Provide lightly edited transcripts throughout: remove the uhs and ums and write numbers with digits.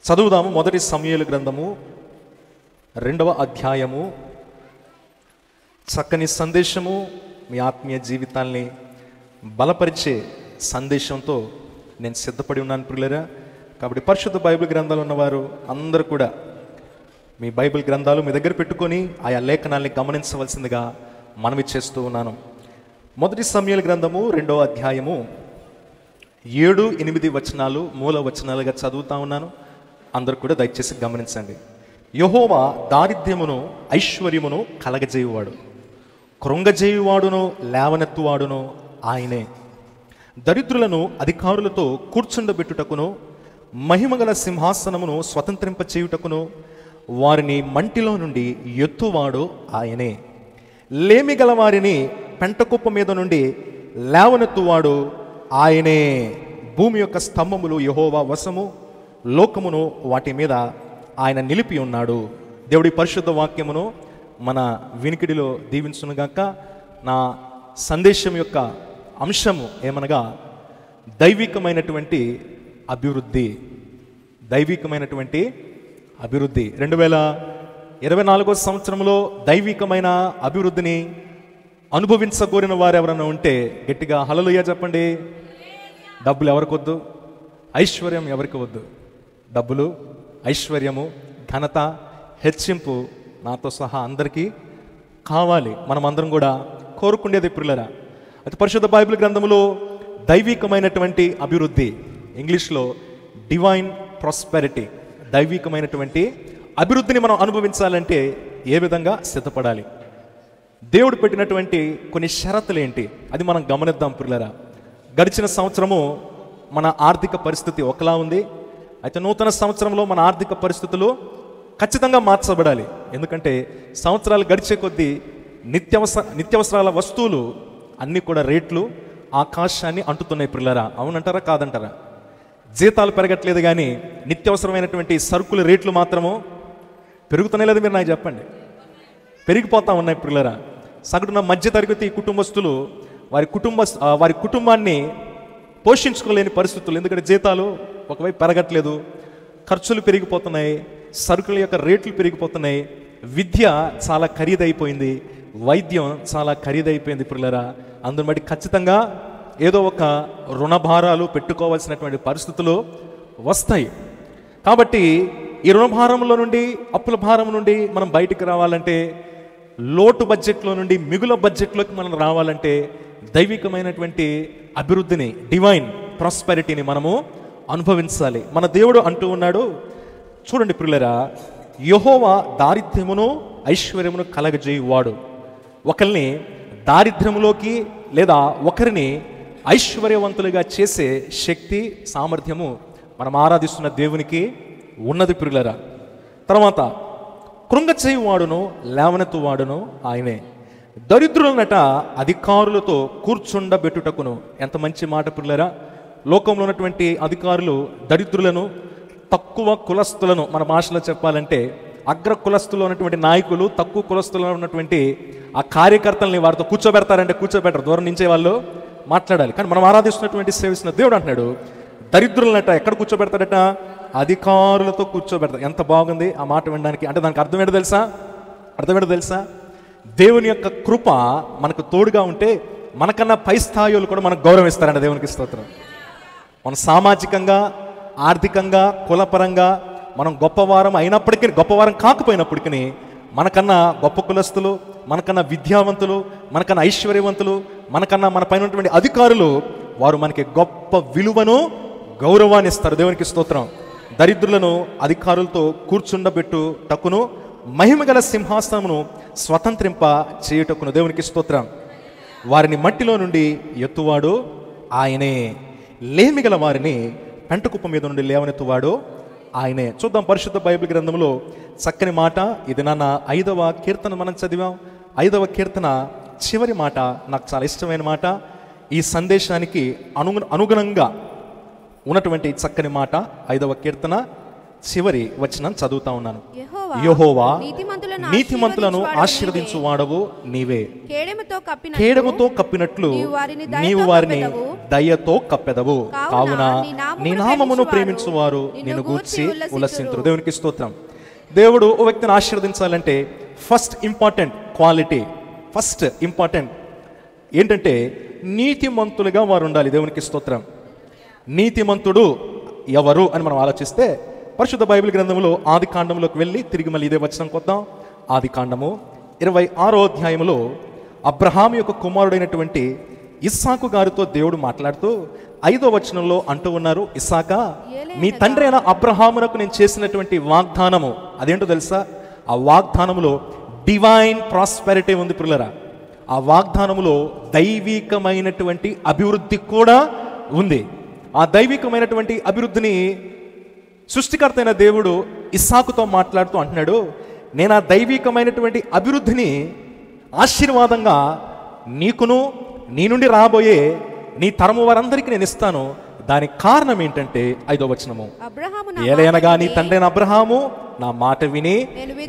చదువుదాము. మొదటి సమూయేలు గ్రంథము 2వ అధ్యాయము. చక్కని సందేశము, మీ ఆత్మీయ జీవితాల్ని బలపరిచే సందేశంతో నేను సిద్ధపడి ఉన్నాను ప్రియులారా. కాబట్టి పరిశుద్ధ బైబిల్ గ్రంథాలు ఉన్నవారు అందరూ కూడా మీ బైబిల్ గ్రంథాలు మీ దగ్గర పెట్టుకొని ఆయా లేఖనాల్ని గమనించవలసిందిగా మనవి చేస్తూ ఉన్నాను. మొదటి సమూయేలు గ్రంథము 2వ అధ్యాయము 7-8 వచనాలు మూల వచనాలుగా చదువుతా ఉన్నాను. అందరూ కూడా దయచేసి గమనించండి. యెహోవా దారిద్ర్యమును ఐశ్వర్యమును కలగజేయువాడు, కృంగజేయువాడును లేవనెత్తువాడును ఆయనే. దరిద్రులను అధికారులతో కూర్చుండబెట్టుటకును మహిమగల సింహాసనమును స్వతంత్రింపచేయుటకును వారిని మంటిలో నుండి ఎత్తువాడు ఆయనే. లేమిగల వారిని పెంటకుప్ప మీద నుండి లేవనెత్తువాడు ఆయనే. భూమి యొక్క స్తంభములు యెహోవా వశము, లోకమును వాటి మీద ఆయన నిలిపి ఉన్నాడు. దేవుడి పరిశుద్ధ వాక్యమును మన వినికిడిలో దీవించునుగాక. నా సందేశం యొక్క అంశము ఏమనగా దైవికమైనటువంటి అభివృద్ధి. దైవికమైనటువంటి అభివృద్ధి. 2024 సంవత్సరంలో దైవికమైన అభివృద్ధిని అనుభవించగోరిన వారు ఎవరైనా ఉంటే గట్టిగా హల్లెలూయా చెప్పండి. డబ్బులు ఎవరికి వద్దు? ఐశ్వర్యం ఎవరికి వద్దు? డబ్బులు, ఐశ్వర్యము, ఘనత, హెచ్చింపు నాతో సహా అందరికీ కావాలి. మనమందరం కూడా కోరుకునేది ప్రియులారా. అయితే పరిశుద్ధ బైబిల్ గ్రంథములో దైవికమైనటువంటి అభివృద్ధి, ఇంగ్లీష్లో డివైన్ ప్రాస్పెరిటీ, దైవికమైనటువంటి అభివృద్ధిని మనం అనుభవించాలంటే ఏ విధంగా సిద్ధపడాలి? దేవుడు పెట్టినటువంటి కొన్ని షరతులు ఏంటి? అది మనం గమనిద్దాం ప్రియులారా. గడిచిన సంవత్సరము మన ఆర్థిక పరిస్థితి ఒకలా ఉంది. అయితే నూతన సంవత్సరంలో మన ఆర్థిక పరిస్థితులు ఖచ్చితంగా మార్చబడాలి. ఎందుకంటే సంవత్సరాలు గడిచే కొద్దీ నిత్యావసరాల వస్తువులు అన్నీ కూడా రేట్లు ఆకాశాన్ని అంటుతున్నాయి ప్రియులారా. అవునంటారా కాదంటారా? జీతాలు పెరగట్లేదు కానీ నిత్యావసరమైనటువంటి సరుకుల రేట్లు మాత్రము పెరుగుతున్నాయి. లేదు మీరు నాకు చెప్పండి. పెరిగిపోతా ఉన్నాయి ప్రియులారా. సగటున మధ్యతరగతి కుటుంబస్తులు వారి కుటుంబాన్ని పోషించుకోలేని పరిస్థితులు. ఎందుకంటే జీతాలు ఒకవైపు పెరగట్లేదు, ఖర్చులు పెరిగిపోతున్నాయి, సరుకుల యొక్క రేట్లు పెరిగిపోతున్నాయి, విద్య చాలా ఖరీదైపోయింది, వైద్యం చాలా ఖరీదైపోయింది ప్రియులారా. అందుని బట్టి ఖచ్చితంగా ఏదో ఒక రుణభారాలు పెట్టుకోవాల్సినటువంటి పరిస్థితులు వస్తాయి. కాబట్టి ఈ రుణభారంలో నుండి, అప్పుల భారం నుండి మనం బయటికి రావాలంటే, లోటు బడ్జెట్లో నుండి మిగుల బడ్జెట్లోకి మనం రావాలంటే దైవికమైనటువంటి అభివృద్ధిని, డివైన్ ప్రాస్పెరిటీని మనము అనుభవించాలి. మన దేవుడు అంటూ ఉన్నాడు, చూడండి ప్రియులారా, యెహోవా దారిద్ర్యమును ఐశ్వర్యమును కలగజేయువాడు. ఒకరిని దారిద్ర్యములోకి లేదా ఒకరిని ఐశ్వర్యవంతులుగా చేసే శక్తి, సామర్థ్యము మనం ఆరాధిస్తున్న దేవునికి ఉన్నది ప్రియులారా. తర్వాత కృంగచేయువాడును లేవనెత్తువాడును ఆయనే. దరిద్రులనట అధికారులతో కూర్చుండబెట్టుటకును. ఎంత మంచి మాట ప్రియులారా. లోకంలో ఉన్నటువంటి అధికారులు దరిద్రులను, తక్కువ కులస్తులను, మన భాషలో చెప్పాలంటే అగ్ర కులస్తులో ఉన్నటువంటి నాయకులు తక్కువ కులస్తులో ఉన్నటువంటి ఆ కార్యకర్తల్ని వారితో కూర్చోబెడతారంటే కూర్చోబెట్టరు, దూరం నుంచే వాళ్ళు మాట్లాడాలి. కానీ మనం ఆరాధిస్తున్నటువంటి సేవిస్తున్న దేవుడు అంటున్నాడు, దరిద్రులనట ఎక్కడ కూర్చోబెడతాడట? అధికారులతో కూర్చోబెడతాడు. ఎంత బాగుంది ఆ మాట వినడానికి. అంటే దానికి అర్థం ఏంటో తెలుసా? దేవుని యొక్క కృప మనకు తోడుగా ఉంటే మనకన్నా పై స్థాయిలు కూడా మనకు గౌరవం ఇస్తారంట. దేవునికి స్తోత్రం. మనం సామాజికంగా, ఆర్థికంగా, కులపరంగా మనం గొప్పవారం అయినప్పటికీ, గొప్పవారం కాకపోయినప్పటికీ మనకన్నా గొప్ప కులస్తులు, మనకన్నా విద్యావంతులు, మనకన్నా ఐశ్వర్యవంతులు, మనకన్నా మన పైన ఉన్నటువంటి అధికారులు, వారు మనకి గొప్ప విలువను, గౌరవాన్ని ఇస్తారు. దేవునికి స్తోత్రం. దరిద్రులను అధికారులతో కూర్చుండబెట్టుటకును మహిమగల సింహాసనమును స్వతంత్రింప చేయుటకును. దేవునికి స్తోత్రం. వారిని మట్టిలో నుండి ఎత్తువాడు ఆయనే. లేమిగల వారిని పెంటకుప్ప మీద నుండి లేవనెత్తువాడు ఆయనే. చూద్దాం పరిశుద్ధ బైబిల్ గ్రంథంలో చక్కని మాట. ఇది నాన్న 5వ కీర్తన మనం చదివాం. 5వ కీర్తన చివరి మాట నాకు చాలా ఇష్టమైన మాట. ఈ సందేశానికి అనుగుణంగా ఉన్నటువంటి చక్కని మాట. 5వ కీర్తన చివరి వచనం చదువుతా ఉన్నాను. యెహోవా నీతిమంతులను ఆశీర్వదించు వాడవు నీవే, కేడముతో కప్పినట్లు నీవు వారిని దయతో కప్పెదవు, కావున నీ నామమును ప్రేమించువారు నిన్ను గూర్చి ఉల్లసింతురు. దేవునికి స్తోత్రం. దేవుడు ఓ వ్యక్తిని ఆశీర్వదించాలంటే first important quality, first important ఏంటంటే నీతిమంతులుగా వారు ఉండాలి. దేవునికి స్తోత్రం. నీతిమంతుడు ఎవరు అని మనం ఆలోచిస్తే పరిశుద్ధ బైబిల్ గ్రంథంలో ఆది కాండంలోకి వెళ్ళి తిరిగి మళ్ళీ ఇదే వచనం కొద్దాం. ఆది కాండము 26వ అధ్యాయములో అబ్రహాము యొక్క కుమారుడైనటువంటి ఇస్సాకు గారితో దేవుడు మాట్లాడుతూ 5వ వచనంలో అంటూ ఉన్నారు, ఇస్సాకా, మీ తండ్రి అయిన అబ్రహామునకు నేను చేసినటువంటి వాగ్దానము అదేంటో తెలుసా? ఆ వాగ్దానములో డివైన్ ప్రాస్పెరిటీ ఉంది పిల్లరా. ఆ వాగ్దానములో దైవికమైనటువంటి అభివృద్ధి కూడా ఉంది. ఆ దైవికమైనటువంటి అభివృద్ధిని సృష్టికర్త అయిన దేవుడు ఇస్సాకుతో మాట్లాడుతూ అంటున్నాడు, నేను ఆ దైవికమైనటువంటి అభివృద్ధిని ఆశీర్వాదంగా నీకును నీ నుండి రాబోయే నీ తరము వారందరికీ నేను ఇస్తాను. దానికి కారణం ఏంటంటే 5వ వచనము, ఏలయనగా నీ తండ్రి అబ్రహాము నా మాట విని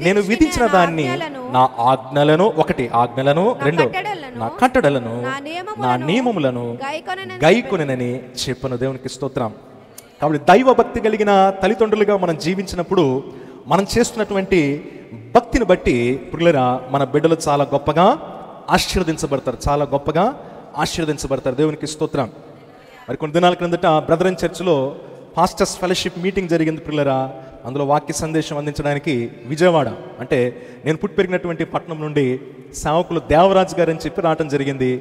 నేను విధించిన దాన్ని నా ఆజ్ఞలను, 1 ఆజ్ఞలను, 2 నా కట్టడలను, నా నియమములను గైకొనెనని చెప్పను. దేవునికి స్తోత్రం. కాబట్టి దైవ భక్తి కలిగిన తల్లిదండ్రులుగా మనం జీవించినప్పుడు మనం చేస్తున్నటువంటి భక్తిని బట్టి పిల్లరా మన బిడ్డలు చాలా గొప్పగా ఆశీర్వదించబడతారు, చాలా గొప్పగా ఆశీర్వదించబడతారు. దేవునికి స్తోత్రం. మరి కొన్ని దినాల క్రిందట బ్రదరన్ చర్చ్లో పాస్టర్స్ ఫెలోషిప్ మీటింగ్ జరిగింది పిల్లరా. అందులో వాక్య సందేశం అందించడానికి విజయవాడ అంటే నేను పుట్టి పెరిగినటువంటి పట్టణం నుండి సేవకులు దేవరాజు గారు అని చెప్పి రావటం జరిగింది.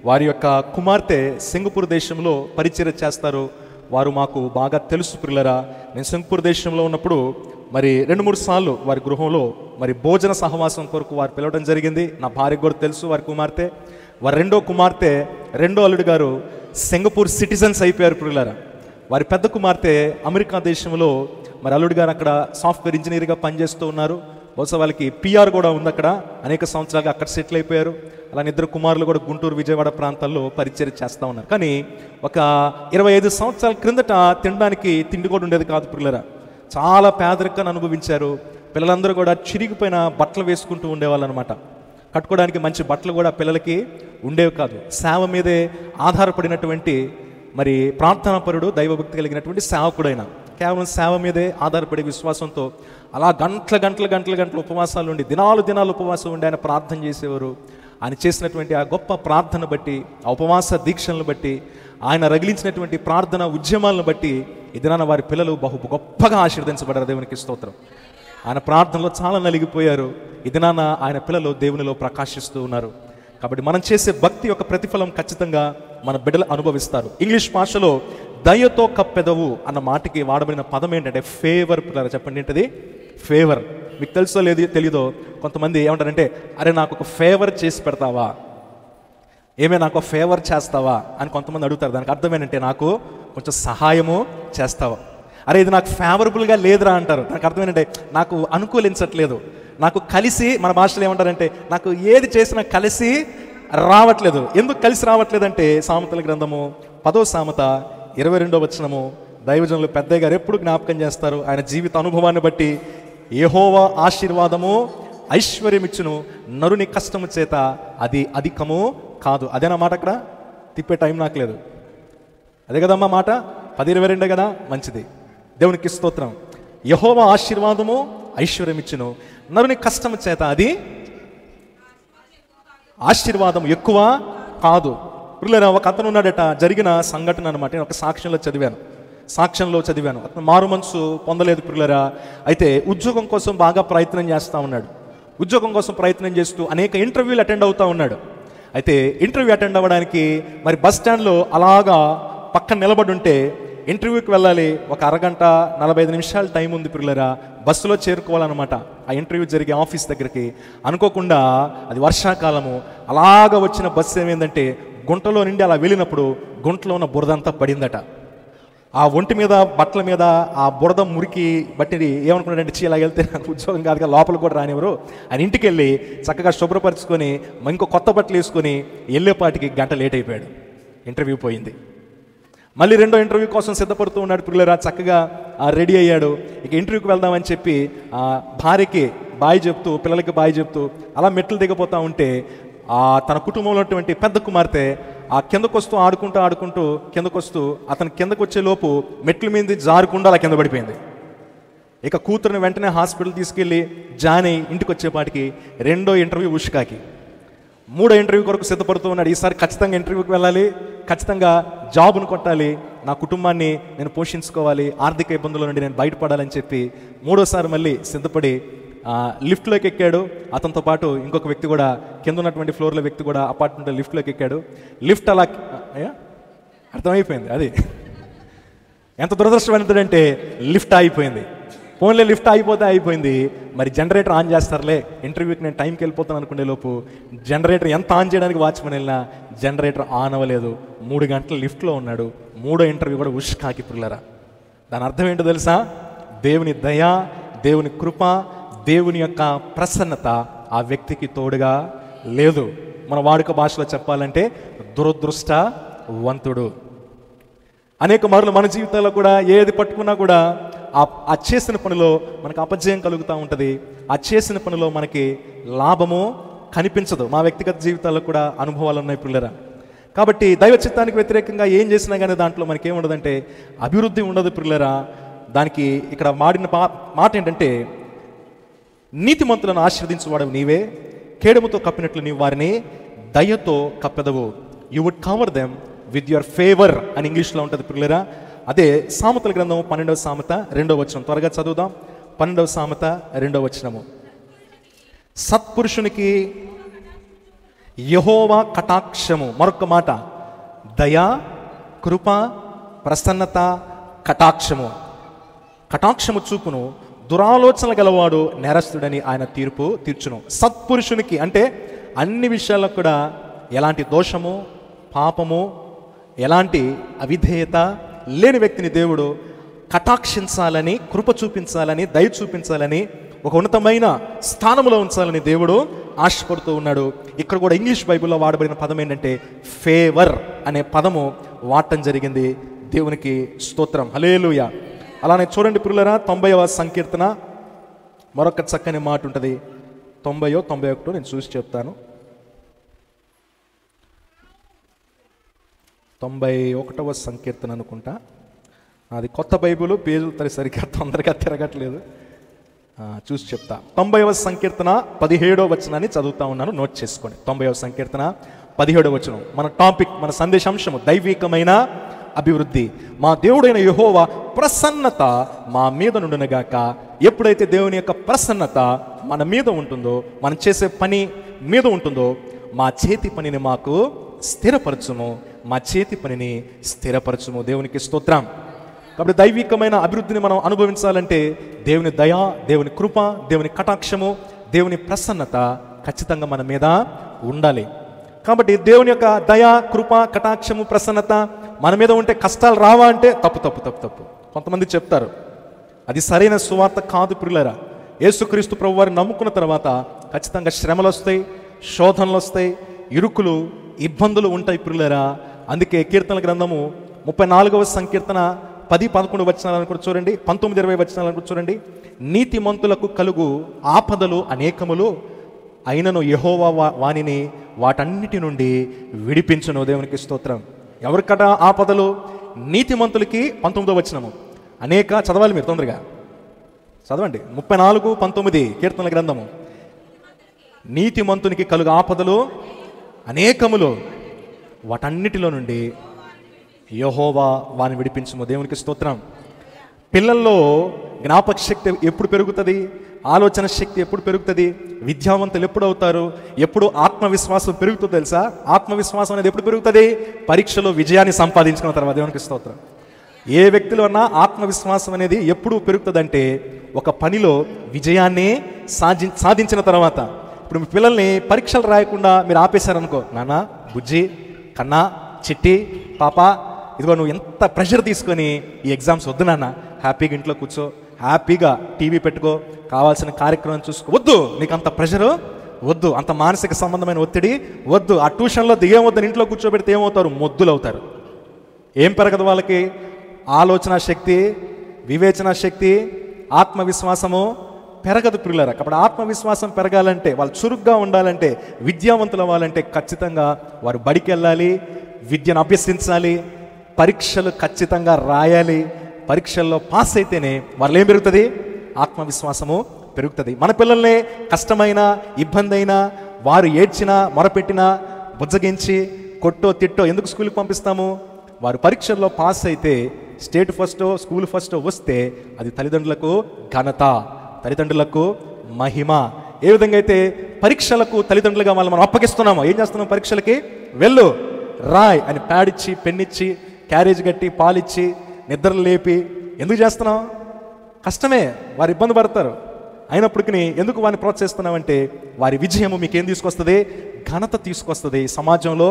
వారి యొక్క కుమార్తె సింగపూర్ దేశంలో పరిచర్య చేస్తారు. వారు మాకు బాగా తెలుసు పిల్లరా. నేను సింగపూర్ దేశంలో ఉన్నప్పుడు మరి 2-3 సార్లు వారి గృహంలో మరి భోజన సహవాసం కొరకు వారు పిలవడం జరిగింది. నా భార్యకు కూడా తెలుసు వారి కుమార్తె. వారి రెండో కుమార్తె, రెండో అల్లుడు గారు సింగపూర్ సిటిజన్స్ అయిపోయారు పిల్లరా. వారి పెద్ద కుమార్తె అమెరికా దేశంలో మరి అల్లుడు గారు అక్కడ సాఫ్ట్వేర్ ఇంజనీర్గా పనిచేస్తూ ఉన్నారు. బహుశా వాళ్ళకి PR కూడా ఉంది అక్కడ, అనేక సంవత్సరాలుగా అక్కడ సెటిల్ అయిపోయారు. అలా 2 కుమారులు కూడా గుంటూరు విజయవాడ ప్రాంతాల్లో పరిచర్య చేస్తూ ఉన్నారు. కానీ ఒక 25 సంవత్సరాల క్రిందట తినడానికి తిండి కూడా ఉండేది కాదు పిల్లరా. చాలా పేదరికాన్ని అనుభవించారు. పిల్లలందరూ కూడా చిరిగిపోయిన బట్టలు వేసుకుంటూ ఉండేవాళ్ళు అనమాట. కట్టుకోవడానికి మంచి బట్టలు కూడా పిల్లలకి ఉండేవి కాదు. సేవ మీదే ఆధారపడినటువంటి మరి ప్రార్థనాపరుడు, దైవభక్తి కలిగినటువంటి సేవకుడైన కేవలం సేవ మీదే ఆధారపడే విశ్వాసంతో అలా గంటల ఉపవాసాలు ఉండి దినాలు ఉపవాసం ఉండి ఆయన ప్రార్థన చేసేవారు. ఆయన చేసినటువంటి ఆ గొప్ప ప్రార్థన బట్టి, ఆ ఉపవాస దీక్షలను బట్టి, ఆయన రగిలించినటువంటి ప్రార్థన ఉద్యమాలను బట్టి ఈ దినాన వారి పిల్లలు గొప్పగా ఆశీర్వదించబడ్డారు. దేవునికి స్తోత్రం. ఆయన ప్రార్థనలో చాలా నలిగిపోయారు. ఈ దినాన ఆయన పిల్లలు దేవునిలో ప్రకాశిస్తూ ఉన్నారు. కాబట్టి మనం చేసే భక్తి యొక్క ప్రతిఫలం ఖచ్చితంగా మన బిడ్డలు అనుభవిస్తారు. ఇంగ్లీష్ భాషలో దయతో కప్పెదవు అన్న మాటకి వాడబడిన పదం ఏంటంటే ఫేవర్. పిల్లలు చెప్పండి ఏంటది? ఫేవర్. మీకు తెలుసో లేదు తెలీదో, కొంతమంది ఏమంటారంటే, అరే నాకు ఒక ఫేవర్ చేసి పెడతావా, ఏమే నాకు ఫేవర్ చేస్తావా అని కొంతమంది అడుగుతారు. దానికి అర్థం ఏంటంటే నాకు కొంచెం సహాయము చేస్తావా. అరే ఇది నాకు ఫేవరబుల్గా లేదురా అంటారు. దానికి అర్థం ఏంటంటే నాకు అనుకూలించట్లేదు, నాకు కలిసి, మన భాషలో ఏమంటారంటే నాకు ఏది చేసినా కలిసి రావట్లేదు. ఎందుకు కలిసి రావట్లేదంటే సామెతల గ్రంథము 10వ సామెత 22వ వచనము దైవజనులు పెద్దయ్య గారు ఎప్పుడు జ్ఞాపకం చేస్తారు. ఆయన జీవిత అనుభవాన్ని బట్టి యెహోవా ఆశీర్వాదము ఐశ్వర్యమిచ్చును, నరుని కష్టము చేత అది అధికము కాదు. అదేనా మాట? అక్కడ తిప్పే టైం నాకు లేదు. అదే కదమ్మా మాట. 10:22 కదా, మంచిది. దేవునికి స్తోత్రం. యెహోవా ఆశీర్వాదము ఐశ్వర్యమిచ్చును, నరుని కష్టము చేత అది ఆశీర్వాదం ఎక్కువ కాదు. పిల్లలు ఒక అతను ఉన్నాడట, జరిగిన సంఘటన అనమాట. నేను ఒక సాక్ష్యంలో చదివాను. అతను మారు మనసు పొందలేదు పిల్లరా. అయితే ఉద్యోగం కోసం బాగా ప్రయత్నం చేస్తూ ఉన్నాడు. ఉద్యోగం కోసం ప్రయత్నం చేస్తూ అనేక ఇంటర్వ్యూలు అటెండ్ అవుతూ ఉన్నాడు. అయితే ఇంటర్వ్యూ అటెండ్ అవ్వడానికి మరి బస్ స్టాండ్లో అలాగా పక్కన నిలబడి ఉంటే ఇంటర్వ్యూకి వెళ్ళాలి. ఒక అరగంట 45 నిమిషాలు టైం ఉంది పిల్లరా. బస్సులో చేరుకోవాలన్నమాట ఆ ఇంటర్వ్యూ జరిగే ఆఫీస్ దగ్గరికి. అనుకోకుండా అది వర్షాకాలము, అలాగ వచ్చిన బస్సు ఏమైందంటే గుంటలో నుండి అలా వెళ్ళినప్పుడు గుంటలో ఉన్న బురదంతా పడిందట. ఆ ఒంటి మీద, బట్టల మీద ఆ బురద మురికి బట్టి ఏమనుకున్నాడంటే, ఇలా వెళ్తే నాకు ఉద్యోగం కాదుగా, లోపల కూడా రానివ్వరు. ఆయన ఇంటికి వెళ్ళి చక్కగా శుభ్రపరుచుకొని ఇంకో కొత్త బట్టలు వేసుకొని వెళ్ళేపాటికి గంట లేట్ అయిపోయాడు. ఇంటర్వ్యూ పోయింది. మళ్ళీ రెండో ఇంటర్వ్యూ కోసం సిద్ధపడుతూ ఉన్నాడు పిల్లరా. చక్కగా రెడీ అయ్యాడు. ఇక ఇంటర్వ్యూకి వెళ్దామని చెప్పి భార్యకి బాయ్ చెప్తూ, పిల్లలకి బాయ్ చెప్తూ అలా మెట్లు దిగపోతూ ఉంటే తన కుటుంబంలో ఉన్నటువంటి పెద్ద కుమార్తె కిందకొస్తూ ఆడుకుంటూ కిందకొస్తూ అతను కిందకు వచ్చే లోపు మెట్ల మీద జారుకుండా అలా కింద పడిపోయింది. ఇక కూతురుని వెంటనే హాస్పిటల్ తీసుకెళ్ళి జాయిన్ అయ్యి ఇంటికి వచ్చేపాటికి రెండో ఇంటర్వ్యూ ఉష్కాకి. మూడో ఇంటర్వ్యూ కొరకు సిద్ధపడుతూ ఉన్నాడు. ఈసారి ఖచ్చితంగా ఇంటర్వ్యూకి వెళ్ళాలి, ఖచ్చితంగా జాబ్ను కొట్టాలి, నా కుటుంబాన్ని నేను పోషించుకోవాలి, ఆర్థిక ఇబ్బందుల నుండి నేను బయటపడాలని చెప్పి మూడోసారి మళ్ళీ సిద్ధపడి లిఫ్ట్లోకి ఎక్కాడు. అతనితో పాటు ఇంకొక వ్యక్తి కూడా, కింద ఉన్నటువంటి ఫ్లోర్లో వ్యక్తి కూడా అపార్ట్మెంట్ లిఫ్ట్లోకి ఎక్కాడు. లిఫ్ట్ అలా అర్థమైపోయింది. అది ఎంత దురదృష్టమైనదంటే లిఫ్ట్ ఆగిపోయింది. ఫోన్లో లిఫ్ట్ అయిపోయింది. మరి జనరేటర్ ఆన్ చేస్తారులే, ఇంటర్వ్యూకి నేను టైంకి వెళ్ళిపోతాను అనుకునే లోపు జనరేటర్ ఎంత ఆన్ చేయడానికి వాచ్మెన్ వెళ్ళినా జనరేటర్ ఆన్ అవ్వలేదు. 3 గంటలు లిఫ్ట్లో ఉన్నాడు. మూడో ఇంటర్వ్యూ కూడా ఉష్కాకి పిల్లరా. దాని అర్థం ఏంటో తెలుసా? దేవుని దయ, దేవుని కృప, దేవుని యొక్క ప్రసన్నత ఆ వ్యక్తికి తోడుగా లేదు. మన వాడుక భాషలో చెప్పాలంటే దురదృష్టవంతుడు. అనేక మార్లు మన జీవితాల్లో కూడా ఏది పట్టుకున్నా కూడా ఆ చేసిన పనిలో మనకు అపజయం కలుగుతూ ఉంటుంది. ఆ చేసిన పనిలో మనకి లాభము కనిపించదు. మా వ్యక్తిగత జీవితాల్లో కూడా అనుభవాలు ఉన్నాయి పిల్లరా. కాబట్టి దైవ చిత్తానికి వ్యతిరేకంగా ఏం చేసినా కానీ దాంట్లో మనకి ఏముండదంటే అభివృద్ధి ఉండదు పిల్లరా. దానికి ఇక్కడ మాడిన మాట ఏంటంటే, నీతిమంతులను ఆశీర్వదించువాడు నీవే, కేడముతో కప్పినట్లు నీవు వారిని దయతో కప్పెదవు. You would cover them with your favour అని ఇంగ్లీష్లో ఉంటుంది పిల్లరా. అదే సామెతల గ్రంథం 12వ సామెత 2వ వచనం. త్వరగా చదువుదాం. 12వ సామెత 2వ వచనము. సత్పురుషునికి యెహోవా కటాక్షము. మరొక మాట, దయ, కృప, ప్రసన్నత, కటాక్షము. కటాక్షము చూపును, దురాలోచనలు గలవాడు నేరస్తుడని ఆయన తీర్పు తీర్చును. సత్పురుషునికి అంటే అన్ని విషయాల్లో కూడా ఎలాంటి దోషము, పాపము, ఎలాంటి అవిధేయత లేని వ్యక్తిని దేవుడు కటాక్షించాలని, కృప చూపించాలని, దయ చూపించాలని, ఒక ఉన్నతమైన స్థానంలో ఉంచాలని దేవుడు ఆశపడుతూ ఉన్నాడు. ఇక్కడ కూడా ఇంగ్లీష్ బైబిల్లో వాడబడిన పదం ఏంటంటే ఫేవర్ అనే పదము వాడటం జరిగింది. దేవునికి స్తోత్రం, హల్లెలూయా. అలానే చూడండి పిల్లరా, 90వ సంకీర్తన మరొక చక్కని మాట ఉంటుంది. 90, 91 నేను చూసి చెప్తాను. 91వ సంకీర్తన అనుకుంటా. అది కొత్త బైబిల్, పేజీలు సరిగ్గా తొందరగా తిరగట్లేదు, చూసి చెప్తా. 90వ సంకీర్తన 17వ వచనాన్ని చదువుతా ఉన్నాను, నోట్ చేసుకోండి. 90వ సంకీర్తన 17వ వచనం. మన టాపిక్, మన సందేశాంశము దైవికమైన అభివృద్ధి. మా దేవుడైన యెహోవా ప్రసన్నత మా మీద నుండునగాక. ఎప్పుడైతే దేవుని యొక్క ప్రసన్నత మన మీద ఉంటుందో, మనం చేసే పని మీద ఉంటుందో, మా చేతి పనిని మాకు స్థిరపరచుము, మా చేతి పనిని స్థిరపరచుము. దేవునికి స్తోత్రం. కాబట్టి దైవికమైన అభివృద్ధిని మనం అనుభవించాలంటే దేవుని దయ, దేవుని కృప, దేవుని కటాక్షము, దేవుని ప్రసన్నత ఖచ్చితంగా మన మీద ఉండాలి. కాబట్టి దేవుని యొక్క దయ, కృప, కటాక్షము, ప్రసన్నత మన మీద ఉంటే కష్టాలు రావా అంటే తప్పు. కొంతమంది చెప్తారు అది సరైన సువార్త కాదు ప్రియులారా. యేసుక్రీస్తు ప్రభు వారిని నమ్ముకున్న తర్వాత ఖచ్చితంగా శ్రమలు వస్తాయి, శోధనలు వస్తాయి, ఇరుకులు, ఇబ్బందులు ఉంటాయి ప్రియులారా. అందుకే కీర్తనల గ్రంథము 34వ సంకీర్తన 10, 11 వచనాలను కూడా చూడండి, 19, 20 వచనాలను కూడా చూడండి. నీతిమంతులకు కలుగు ఆపదలు అనేకములు, అయినను యెహోవా వానిని వాటన్నిటి నుండి విడిపించును. దేవునికి స్తోత్రం. ఎవరికట ఆపదలు? నీతిమంతులకి. 19వ వచనము అనేక, చదవాలి మీరు తొందరగా చదవండి. 34, 19 కీర్తనల గ్రంథము. నీతిమంతునికి కలుగు ఆపదలు అనేకములు, వాటన్నిటిలో నుండి యెహోవా వాని విడిపించుము. దేవునికి స్తోత్రం. పిల్లల్లో జ్ఞాపక శక్తి ఎప్పుడు పెరుగుతుంది? ఆలోచన శక్తి ఎప్పుడు పెరుగుతుంది? విద్యావంతులు ఎప్పుడు అవుతారు? ఎప్పుడు ఆత్మవిశ్వాసం పెరుగుతుంది తెలుసా? ఆత్మవిశ్వాసం అనేది ఎప్పుడు పెరుగుతుంది? పరీక్షలో విజయాన్ని సంపాదించుకున్న తర్వాత. దేవునికి స్తోత్రం. ఏ వ్యక్తిలో అన్నా ఆత్మవిశ్వాసం అనేది ఎప్పుడు పెరుగుతుందంటే ఒక పనిలో విజయాన్ని సాధించిన తర్వాత. ఇప్పుడు మీ పిల్లల్ని పరీక్షలు రాయకుండా మీరు ఆపేశారనుకో, నాన్న, బుజ్జి, కన్నా, చిట్టి, పాప, ఇదిగో నువ్వు ఎంత ప్రెషర్ తీసుకొని ఈ ఎగ్జామ్స్ వద్దు నాన్న, హ్యాపీగా ఇంట్లో కూర్చో, హ్యాపీగా టీవీ పెట్టుకో, కావాల్సిన కార్యక్రమం చూసుకో, వద్దు, నీకు అంత ప్రెషరు వద్దు, అంత మానసిక సంబంధమైన ఒత్తిడి వద్దు, ఆ ట్యూషన్లో దిగేమొద్దని ఇంట్లో కూర్చోబెడితే ఏమవుతారు? మొద్దులు అవుతారు. ఏం పెరగదు వాళ్ళకి? ఆలోచన శక్తి, వివేచన శక్తి, ఆత్మవిశ్వాసము పెరగదు ప్రియులారా. కాబట్టి ఆత్మవిశ్వాసం పెరగాలంటే, వాళ్ళు చురుగ్గా ఉండాలంటే, విద్యావంతులు అవ్వాలంటే ఖచ్చితంగా వారు బడికి వెళ్ళాలి, విద్యను అభ్యసించాలి, పరీక్షలు ఖచ్చితంగా రాయాలి. పరీక్షల్లో పాస్ అయితేనే వాళ్ళు ఏం పెరుగుతుంది? ఆత్మవిశ్వాసము పెరుగుతుంది. మన పిల్లల్ని కష్టమైన, ఇబ్బంది అయినా, వారు ఏడ్చినా, మొరపెట్టినా, బుజ్జగించి, కొట్టో తిట్టో ఎందుకు స్కూల్కి పంపిస్తాము? వారు పరీక్షల్లో పాస్ అయితే, స్టేట్ ఫస్టో స్కూల్ ఫస్టో వస్తే అది తల్లిదండ్రులకు ఘనత, తల్లిదండ్రులకు మహిమ. ఏ విధంగా అయితే పరీక్షలకు తల్లిదండ్రులుగా మనం అప్పగిస్తున్నామో, ఏం చేస్తున్నాం? పరీక్షలకి వెళ్ళు, రాయ్ అని ప్యాడిచ్చి, పెన్నిచ్చి, క్యారేజ్ కట్టి, పాలిచ్చి, నిద్రలు లేపి ఎందుకు చేస్తున్నాం? కష్టమే, వారు ఇబ్బంది పడతారు. అయినప్పటికీ ఎందుకు వారిని ప్రోత్సహిస్తున్నామంటే వారి విజయము మీకేం తీసుకొస్తుంది? ఘనత తీసుకొస్తుంది, సమాజంలో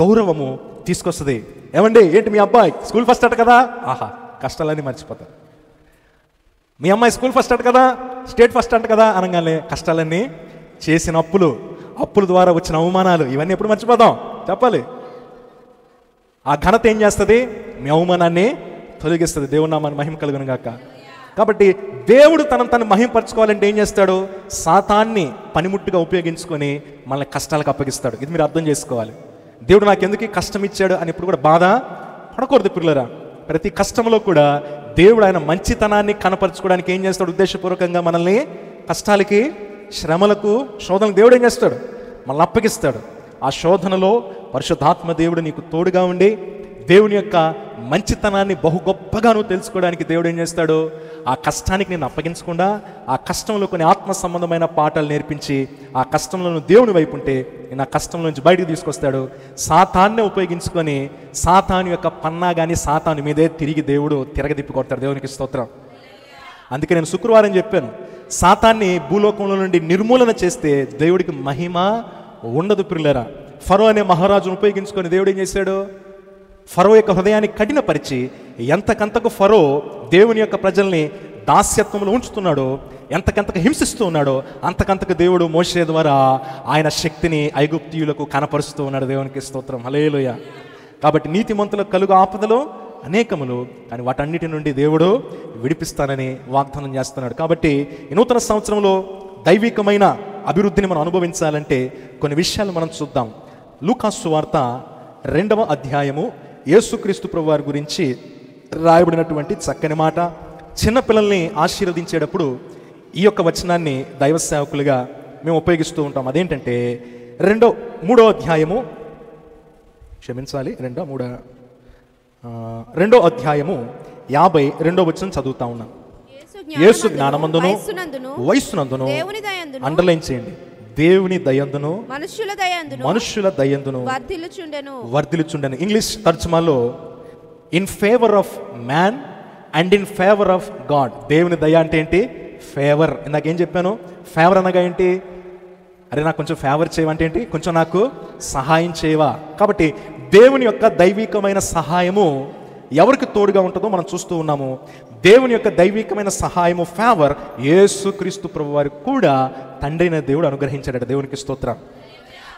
గౌరవము తీసుకొస్తుంది. ఏమండి, ఏంటి మీ అబ్బాయి స్కూల్ ఫస్ట్ అట కదా, ఆహా, కష్టాలన్నీ మర్చిపోతారు. మీ అమ్మాయి స్కూల్ ఫస్ట్ అట కదా, స్టేట్ ఫస్ట్ అంట కదా అనగానే కష్టాలన్నీ, చేసిన అప్పుల ద్వారా వచ్చిన అవమానాలు, ఇవన్నీ ఎప్పుడు మర్చిపోతాం? చెప్పాలి. ఆ ఘనత ఏం చేస్తుంది? మీ అవమానాన్ని తొలగిస్తుంది. దేవుని నామానికి మహిమ కలుగును గాక. కాబట్టి దేవుడు తను మహిమపరచుకోవాలంటే ఏం చేస్తాడు? సాతాన్ని పనిముట్టుగా ఉపయోగించుకొని మనల్ని కష్టాలకు అప్పగిస్తాడు. ఇది మీరు అర్థం చేసుకోవాలి. దేవుడు నాకు ఎందుకు కష్టం ఇచ్చాడు అని ఇప్పుడు కూడా బాధ పడకూడదు పిల్లరా. ప్రతి కష్టంలో కూడా దేవుడు ఆయన మంచితనాన్ని కనపరచుకోవడానికి ఏం చేస్తాడు? ఉద్దేశపూర్వకంగా మనల్ని కష్టాలకి, శ్రమలకు, శోధనలకు దేవుడు ఏం చేస్తాడు? మనల్ని అప్పగిస్తాడు. ఆ శోధనలో పరిశుద్ధాత్మ దేవుడు నీకు తోడుగా ఉండి దేవుని యొక్క మంచితనాన్ని బహు గొప్పగా నువ్వు తెలుసుకోవడానికి దేవుడు ఏం చేస్తాడు? ఆ కష్టానికి నేను అప్పగించకుండా ఆ కష్టంలో కొన్ని ఆత్మ సంబంధమైన పాఠాలు నేర్పించి ఆ కష్టంలో నువ్వు దేవుని వైపు ఉంటే నేను ఆ కష్టంలో నుంచి బయటకు తీసుకొస్తాడు. సాతాన్నే ఉపయోగించుకొని సాతాను యొక్క పన్నాగాని సాతాను మీదే తిరిగి దేవుడు తిరగదిప్పి కొడతాడు. దేవునికి స్తోత్రం. అందుకే నేను శుక్రవారం చెప్పాను, సాతాన్ని భూలోకంలో నుండి నిర్మూలన చేస్తే దేవుడికి మహిమ ఉండదు పిల్లరా. ఫరో అనే మహారాజును ఉపయోగించుకొని దేవుడు ఏం చేశాడు? ఫరో యొక్క హృదయాన్ని కఠినపరిచి ఎంతకంతకు ఫరో దేవుని యొక్క ప్రజల్ని దాస్యత్వంలో ఉంచుతున్నాడో, ఎంతకంతకు హింసిస్తూ ఉన్నాడో అంతకంతకు దేవుడు మోషే ద్వారా ఆయన శక్తిని ఐగుప్తీయులకు కనపరుస్తూ ఉన్నాడు. దేవునికి స్తోత్రం, హల్లెలూయా. కాబట్టి నీతిమంతులకు కలుగు ఆపదలు అనేకములు, కానీ వాటన్నిటి నుండి దేవుడు విడిపిస్తానని వాగ్దానం చేస్తున్నాడు. కాబట్టి ఈ నూతన సంవత్సరంలో దైవికమైన అభివృద్ధిని మనం అనుభవించాలంటే కొన్ని విషయాలు మనం చూద్దాం. లూకాసు సువార్త 2వ అధ్యాయము యేసుక్రీస్తు ప్రభు వారి గురించి రాయబడినటువంటి చక్కని మాట. చిన్నపిల్లల్ని ఆశీర్వదించేటప్పుడు ఈ యొక్క వచనాన్ని దైవ సేవకులుగా మేము ఉపయోగిస్తూ ఉంటాం. అదేంటంటే 3వ అధ్యాయము 52వ వచనం చదువుతా ఉన్నాం. యేసు జ్ఞానమందును వయస్సునందును, అండర్లైన్ చేయండి, దేవుని దయందును మనుష్యుల దయందును వర్ధిల్లుచుండెను. ఇంగ్లీష్ తర్జుమాలో in favour of man and in favour of God. దేవుని దయ అంటే ఏంటి? ఫేవర్. ఇందాకేం చెప్పాను? ఫేవర్ అనగా ఏంటి? అరే నాకు కొంచెం ఫేవర్ చేయవంటే ఏంటి? కొంచెం నాకు సహాయం చేయవా. కాబట్టి దేవుని యొక్క దైవికమైన సహాయము ఎవరికి తోడుగా ఉంటుందో మనం చూస్తూ ఉన్నాము. దేవుని యొక్క దైవికమైన సహాయము, ఫేవర్ యేసుక్రీస్తు ప్రభు వారికి కూడా తండ్రైన దేవుడు అనుగ్రహించాడట. దేవునికి స్తోత్రం.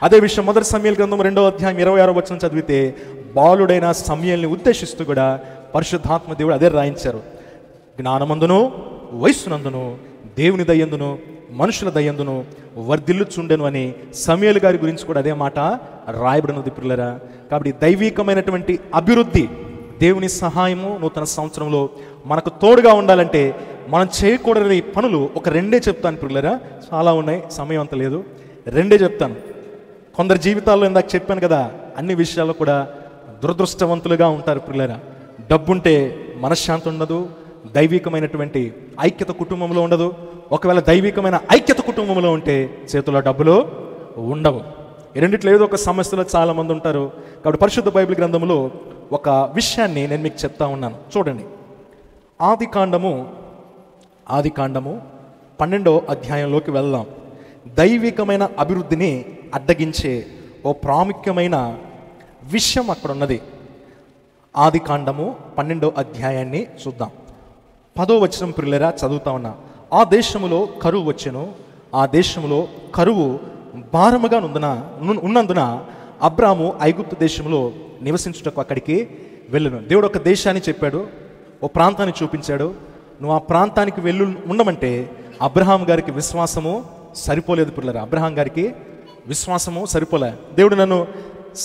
అదే విషయం 1 సమూయేలు గ్రంథం 2వ అధ్యాయం 26వ వచనం చదివితే బాలుడైన సమూయేలుని ఉద్దేశిస్తూ కూడా పరిశుద్ధాత్మ దేవుడు అదే రాయించారు. జ్ఞానమందును వయస్సునందును దేవుని దయందును మనుషుల దయందును వర్ధిల్లుచుండెను అని సమూయేలు గారి గురించి కూడా అదే మాట రాయబడినది పిల్లరా. కాబట్టి దైవికమైనటువంటి అభివృద్ధి, దేవుని సహాయము నూతన సంవత్సరంలో మనకు తోడుగా ఉండాలంటే మనం చేయకూడని పనులు ఒక 2 చెప్తాను పిల్లరా. చాలా ఉన్నాయి, సమయం అంత లేదు, 2 చెప్తాను. కొందరు జీవితాల్లో ఇందాక చెప్పాను కదా, అన్ని విషయాల్లో కూడా దురదృష్టవంతులుగా ఉంటారు పిల్లరా. డబ్బుంటే మనశ్శాంతి ఉండదు, దైవికమైనటువంటి ఐక్యత కుటుంబంలో ఉండదు. ఒకవేళ దైవికమైన ఐక్యత కుటుంబంలో ఉంటే చేతిలో డబ్బులు ఉండవు. ఈ రెండిట్లో ఏదో ఒక సమస్యలో చాలామంది ఉంటారు. కాబట్టి పరిశుద్ధ బైబిల్ గ్రంథంలో ఒక విషయాన్ని నేను మీకు చెప్తా ఉన్నాను. చూడండి, ఆదికాండము 12వ అధ్యాయంలోకి వెళ్దాం. దైవికమైన అభివృద్ధిని అడ్డగించే ఓ ప్రాముఖ్యమైన విషయం అక్కడ ఉన్నది. ఆదికాండము 12వ అధ్యాయాన్ని చూద్దాం. 10వ వచనం పిల్లరా చదువుతా ఉన్నా. ఆ దేశములో కరువు వచ్చెను, ఆ దేశములో కరువు భారముగా ఉన్నందున అబ్రాము ఐగుప్తు దేశంలో నివసించుటకు అక్కడికి వెళ్ళును. దేవుడు ఒక దేశాన్ని చెప్పాడు, ఓ ప్రాంతాన్ని చూపించాడు. నువ్వు ఆ ప్రాంతానికి ఉండమంటే అబ్రహాం గారికి విశ్వాసము సరిపోలేదు పిల్లరా. అబ్రహాం గారికి విశ్వాసము సరిపోలే. దేవుడు నన్ను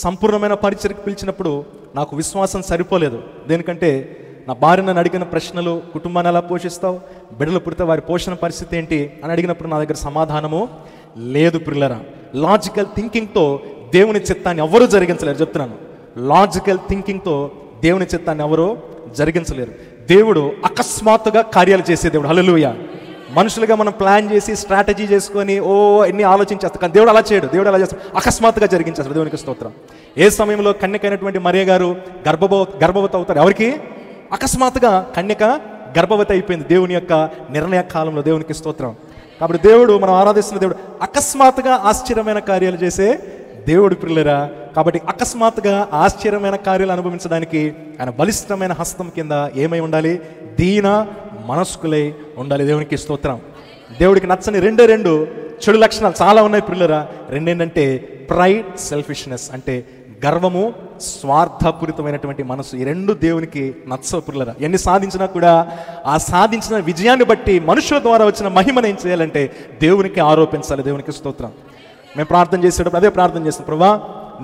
సంపూర్ణమైన పరిచర్కి పిలిచినప్పుడు నాకు విశ్వాసం సరిపోలేదు. దేనికంటే నా భార్య నన్ను అడిగిన ప్రశ్నలు, కుటుంబాన్ని ఎలా పోషిస్తావు, బిడ్డలు పుడితే వారి పోషణ పరిస్థితి ఏంటి అని అడిగినప్పుడు నా దగ్గర సమాధానము లేదు పిల్లరా. లాజికల్ థింకింగ్తో దేవుని చిత్తాన్ని ఎవరూ జరిగించలేరు. చెప్తున్నాను, లాజికల్ థింకింగ్తో దేవుని చిత్తాన్ని ఎవరూ జరిగించలేరు. దేవుడు అకస్మాత్తుగా కార్యాలు చేసే దేవుడు. హల్లెలూయా. మనుషులుగా మనం ప్లాన్ చేసి స్ట్రాటజీ చేసుకొని ఎన్ని ఆలోచించేస్తాం, కానీ దేవుడు అలా చేయడు. దేవుడు అలా చేస్తాడు, అకస్మాత్తుగా జరిగించేస్తాడు. దేవునికి స్తోత్రం. ఏ సమయంలో కన్యకైనటువంటి మరియ గారు గర్భవతి అవుతారు? ఎవరికి? అకస్మాత్తుగా కన్యక గర్భవతి అయిపోయింది దేవుని యొక్క నిర్ణయ కాలంలో. దేవునికి స్తోత్రం. కాబట్టి దేవుడు, మనం ఆరాధిస్తున్న దేవుడు అకస్మాత్తుగా ఆశ్చర్యమైన కార్యాలు చేసే దేవుడు పిల్లరా. కాబట్టి అకస్మాత్తుగా ఆశ్చర్యమైన కార్యాలు అనుభవించడానికి ఆయన బలిష్టమైన హస్తం కింద ఏమై ఉండాలి? దీన మనస్కులై ఉండాలి. దేవునికి స్తోత్రం. దేవుడికి నచ్చని రెండు చెడు లక్షణాలు చాలా ఉన్నాయి పిల్లరా. రెండేంటంటే ప్రైడ్, సెల్ఫిష్నెస్, అంటే గర్వము, స్వార్థపూరితమైనటువంటి మనసు. ఈ రెండు దేవునికి నచ్చవు పిల్లరా. ఎన్ని సాధించినా కూడా ఆ సాధించిన విజయాన్ని బట్టి మనుషుల ద్వారా వచ్చిన మహిమను ఏం చేయాలంటే దేవునికి ఆరోపించాలి. దేవునికి స్తోత్రం. మేము ప్రార్థన చేసేటప్పుడు అదే ప్రార్థన చేస్తాం, ప్రభువా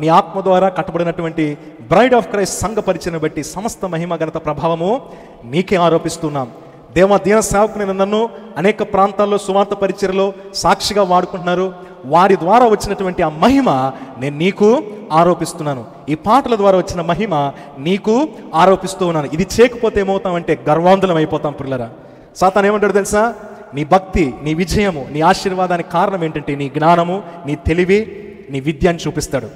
నీ ఆత్మ ద్వారా కట్టబడినటువంటి బ్రైడ్ ఆఫ్ క్రైస్ట్ సంఘ పరిచయను బట్టి సమస్త మహిమ ఘనత ప్రభావము నీకే ఆరోపిస్తున్నాం. దీన సేవకుని నన్ను అనేక ప్రాంతాల్లో సువార్త పరిచర్యలో సాక్షిగా వాడుకుంటున్నారు. వారి ద్వారా వచ్చినటువంటి ఆ మహిమ నేను నీకు ఆరోపిస్తున్నాను. ఈ పాటల ద్వారా వచ్చిన మహిమ నీకు ఆరోపిస్తూ ఉన్నాను. ఇది చేయకపోతే ఏమవుతామంటే గర్వాంధులం అయిపోతాం పిల్లరా. సాతాను ఏమంటాడు తెలుసా? నీ భక్తి, నీ విజయము, నీ ఆశీర్వాదానికి కారణం ఏంటంటే నీ జ్ఞానము, నీ తెలివి, నీ విద్య అని చూపిస్తాడు.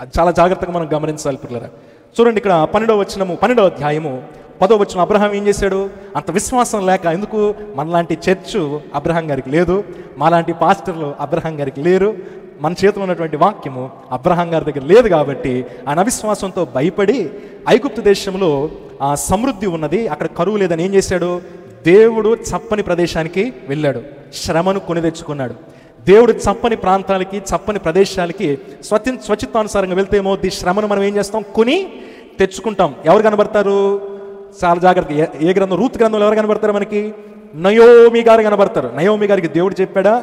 అది చాలా జాగ్రత్తగా మనం గమనించాలి పిల్లరా. చూడండి, ఇక్కడ 12వ అధ్యాయము 10వ వచనం. అబ్రహాం ఏం చేశాడు? అంత విశ్వాసం లేక, ఎందుకు మనలాంటి చర్చు అబ్రహాం గారికి లేదు, మాలాంటి పాస్టర్లు అబ్రహాం గారికి లేరు, మన చేతిలో ఉన్నటువంటి వాక్యము అబ్రహాం గారి దగ్గర లేదు కాబట్టి ఆయన అవిశ్వాసంతో భయపడి ఐగుప్తు దేశంలో ఆ సమృద్ధి ఉన్నది, అక్కడ కరువు లేదని ఏం చేశాడు? దేవుడు చప్పని ప్రదేశానికి వెళ్ళాడు, శ్రమను కొని తెచ్చుకున్నాడు. దేవుడు చప్పని ప్రాంతాలకి, చప్పని ప్రదేశాలకి స్వచిత్తానుసారంగా వెళ్తే ఏమవుద్ది? శ్రమను మనం ఏం చేస్తాం? కొని తెచ్చుకుంటాం. ఎవరు కనబడతారు? చాలా జాగ్రత్త. ఏ గ్రంథం? రూత్ గ్రంథంలో ఎవరు కనబడతారు మనకి? నయోమి గారు కనబడతారు. నయోమి గారికి దేవుడు చెప్పాడా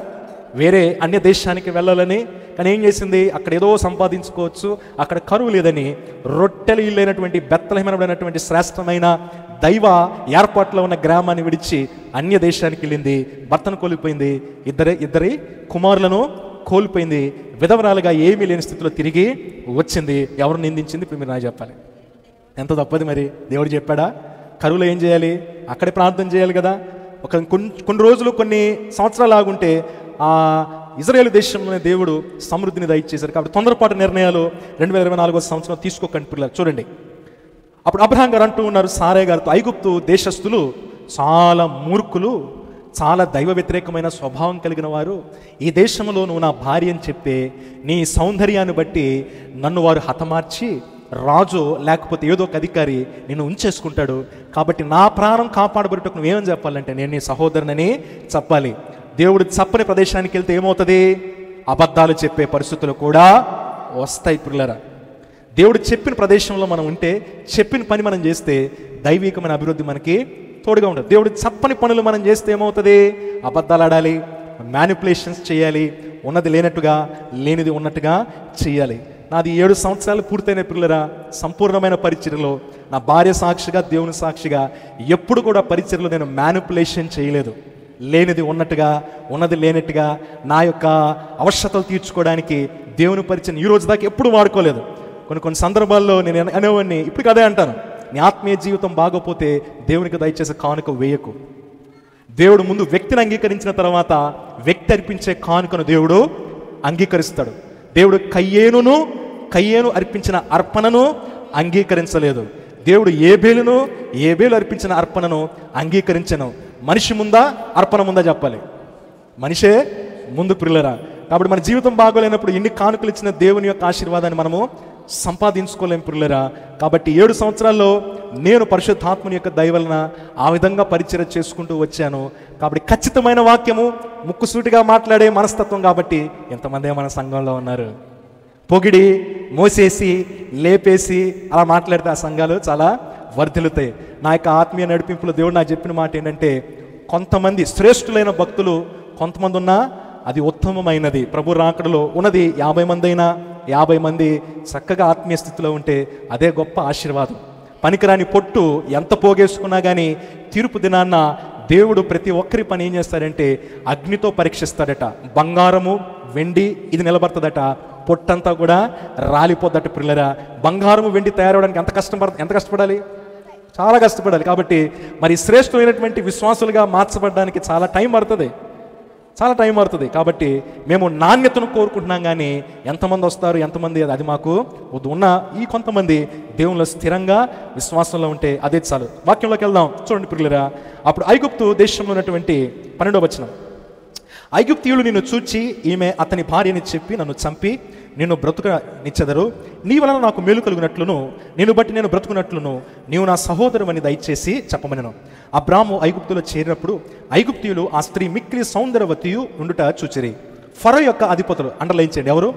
వేరే అన్య దేశానికి వెళ్ళాలని? కానీ ఏం చేసింది? అక్కడ ఏదో సంపాదించుకోవచ్చు, అక్కడ కరువు లేదని రొట్టెలు ఇల్లైనటువంటి బెత్లెహేమనబడినటువంటి శ్రేష్టమైన దైవ ఏర్పాట్లో ఉన్న గ్రామాన్ని విడిచి అన్య దేశానికి వెళ్ళింది. భర్తను కోల్పోయింది, ఇద్దరి కుమారులను కోల్పోయింది, విధవరాలుగా ఏమీ లేని స్థితిలో తిరిగి వచ్చింది. ఎవరు నిందించింది? ఇప్పుడు మీరు నాకు చెప్పాలి. ఎంత తప్పది మరి? దేవుడు చెప్పాడా? కరువులో ఏం చేయాలి? అక్కడే ప్రార్థన చేయాలి కదా. కొన్ని రోజులు, కొన్ని సంవత్సరాలు ఆగుంటే ఆ ఇజ్రాయేల్ దేశంలోనే దేవుడు సమృద్ధిని దయచేశారు. కాబట్టి తొందరపాటు నిర్ణయాలు 2024వ సంవత్సరం తీసుకోకండి పిల్లలు. చూడండి, అప్పుడు అబ్రహాం గారు అంటూ ఉన్నారు సారే గారితో, ఐగుప్తు దేశస్థులు చాలా మూర్ఖులు, చాలా దైవ వ్యతిరేకమైన స్వభావం కలిగిన వారు. ఈ దేశంలో నువ్వు నా భార్య అని చెప్పే నీ సౌందర్యాన్ని బట్టి నన్ను వారు హతమార్చి రాజు లేకపోతే ఏదో ఒక అధికారి నిన్ను ఉంచేసుకుంటాడు. కాబట్టి నా ప్రాణం కాపాడబడుటకు నువ్వేమని చెప్పాలంటే నేను నీ సహోదరునని చెప్పాలి. దేవుడు చప్పని ప్రదేశానికి వెళ్తే ఏమవుతుంది? అబద్ధాలు చెప్పే పరిస్థితులు కూడా వస్తాయి పిల్లరా. దేవుడు చెప్పిన ప్రదేశంలో మనం ఉంటే, చెప్పిన పని మనం చేస్తే దైవికమైన అభివృద్ధి మనకి తోడుగా ఉంటుంది. దేవుడు చప్పని పనులు మనం చేస్తే ఏమవుతుంది? అబద్ధాలు ఆడాలి, మ్యానిపులేషన్స్ చేయాలి, ఉన్నది లేనట్టుగా లేనిది ఉన్నట్టుగా చేయాలి. నాది 7 సంవత్సరాలు పూర్తయిన పిల్లరా సంపూర్ణమైన పరిచర్యలో, నా భార్య సాక్షిగా, దేవుని సాక్షిగా ఎప్పుడు కూడా పరిచర్యలో నేను మ్యానిపులేషన్ చేయలేదు. లేనిది ఉన్నట్టుగా, ఉన్నది లేనట్టుగా నా యొక్క అవశ్యతలు తీర్చుకోవడానికి దేవుని పరిచయం ఈ రోజు దాకా ఎప్పుడు వాడుకోలేదు. కొన్ని సందర్భాల్లో నేను అనేవాడిని, ఇప్పుడు అదే అంటాను, నీ ఆత్మీయ జీవితం బాగోపోతే దేవునికి దయచేసే కానుక వేయకు. దేవుడు ముందు వ్యక్తిని అంగీకరించిన తర్వాత వ్యక్తి అర్పించే కానుకను దేవుడు అంగీకరిస్తాడు. దేవుడు కయ్యేను అర్పించిన అర్పణను అంగీకరించలేదు. దేవుడు ఏబేలు అర్పించిన అర్పణను అంగీకరించను. మనిషి ముందా, అర్పణ ముందా చెప్పాలి? మనిషే ముందు పిల్లరా. కాబట్టి మన జీవితం బాగోలేనప్పుడు ఎన్ని కానుకలు ఇచ్చిన దేవుని యొక్క ఆశీర్వాదాన్ని మనము సంపాదించుకోలేం పిల్లరా. కాబట్టి 7 సంవత్సరాల్లో నేను పరిశుద్ధాత్మని యొక్క దయ వలన ఆ విధంగా పరిచర్య చేసుకుంటూ వచ్చాను. కాబట్టి ఖచ్చితమైన వాక్యము, ముక్కుసూటిగా మాట్లాడే మనస్తత్వం. కాబట్టి ఎంతమంది మన సంఘంలో ఉన్నారు? పొగిడి మోసేసి లేపేసి అలా మాట్లాడితే ఆ సంఘాలు చాలా వర్ధిల్లుతాయి. నా యొక్క ఆత్మీయ నడిపింపులో దేవుడు నాకు చెప్పిన మాట ఏంటంటే, కొంతమంది శ్రేష్ఠులైన భక్తులు కొంతమంది ఉన్నా అది ఉత్తమమైనది. ప్రభు రాకడలో ఉన్నది 50 మంది అయినా 50 మంది చక్కగా ఆత్మీయ స్థితిలో ఉంటే అదే గొప్ప ఆశీర్వాదం. పనికిరాని పొట్టు ఎంత పోగేసుకున్నా కానీ తీర్పు దినాన్న దేవుడు ప్రతి ఒక్కరి పని ఏం చేస్తాడంటే అగ్నితో పరీక్షిస్తాడట. బంగారము వెండి ఇది నిలబడుతుందట, పొట్టంతా కూడా రాలిపోద్దట. పిల్లరా, బంగారము వెండి తయారవడానికి ఎంత కష్టపడాలి? చాలా కష్టపడాలి. కాబట్టి మరి శ్రేష్ఠమైనటువంటి విశ్వాసులుగా మార్చబడడానికి చాలా టైం పడుతుంది. కాబట్టి మేము నాణ్యతను కోరుకుంటున్నాం, కానీ ఎంతమంది వస్తారు ఎంతమంది అది మాకు వద్దు. ఉన్న ఈ కొంతమంది దేవునిలో స్థిరంగా విశ్వాసంలో ఉంటే అదే చాలు. వాక్యంలోకి వెళ్దాం. చూడండి పిల్లరా, అప్పుడు ఐగుప్తు దేశంలో ఉన్నటువంటి 12వ వచనం. ఐగుప్తీయులు నిన్ను చూచి ఈమె అతని భార్యని చెప్పి నన్ను చంపి నిన్ను బ్రతుకనిచ్చెదరు. నీ వలన నాకు మేలు కలుగునట్లును నిన్ను బట్టి నేను బ్రతుకున్నట్లును నీవు నా సహోదరువని దయచేసి చెప్పమనెను. అబ్రాము ఐగుప్తులో చేరినప్పుడు ఐగుప్తీయులు ఆ స్త్రీ మిక్కిలి సౌందర్యవతియు ఉండుట చూచిరి. ఫరో యొక్క అధిపతులు, అండర్లైన్ చేయండి, ఎవరు?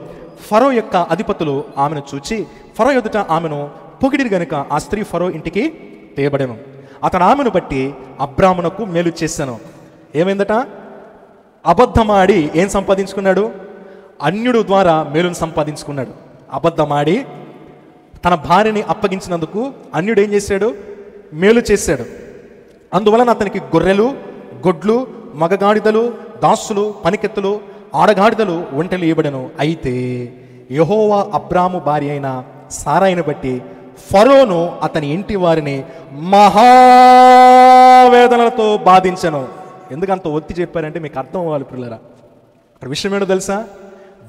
ఫరో యొక్క అధిపతులు ఆమెను చూచి ఫరో ఎదుట ఆమెను పొగిడిరి గనుక ఆ స్త్రీ ఫరో ఇంటికి తేబడెను. అతను ఆమెను బట్టి అబ్రామునకు మేలు చేశాను. ఏమైందట? అబద్ధమాడి ఏం సంపాదించుకున్నాడు? అన్యుడు ద్వారా మేలును సంపాదించుకున్నాడు. అబద్ధమాడి తన భార్యని అప్పగించినందుకు అన్యుడు ఏం చేశాడు? మేలు చేశాడు. అందువలన అతనికి గొర్రెలు, గొడ్లు, మగగాడిదలు, దాసులు, పనికెత్తులు, ఆడగాడిదలు, ఒంటెలు ఇవ్వబడెను. అయితే యెహోవా అబ్రాము భార్య అయిన సారాయిని బట్టి ఫరోను అతని ఇంటి వారిని మహావేదనలతో బాధించెను. ఎందుకంత ఒత్తి చెప్పారంటే మీకు అర్థం అవ్వాలి పిల్లరా. విషయం ఏంటో తెలుసా?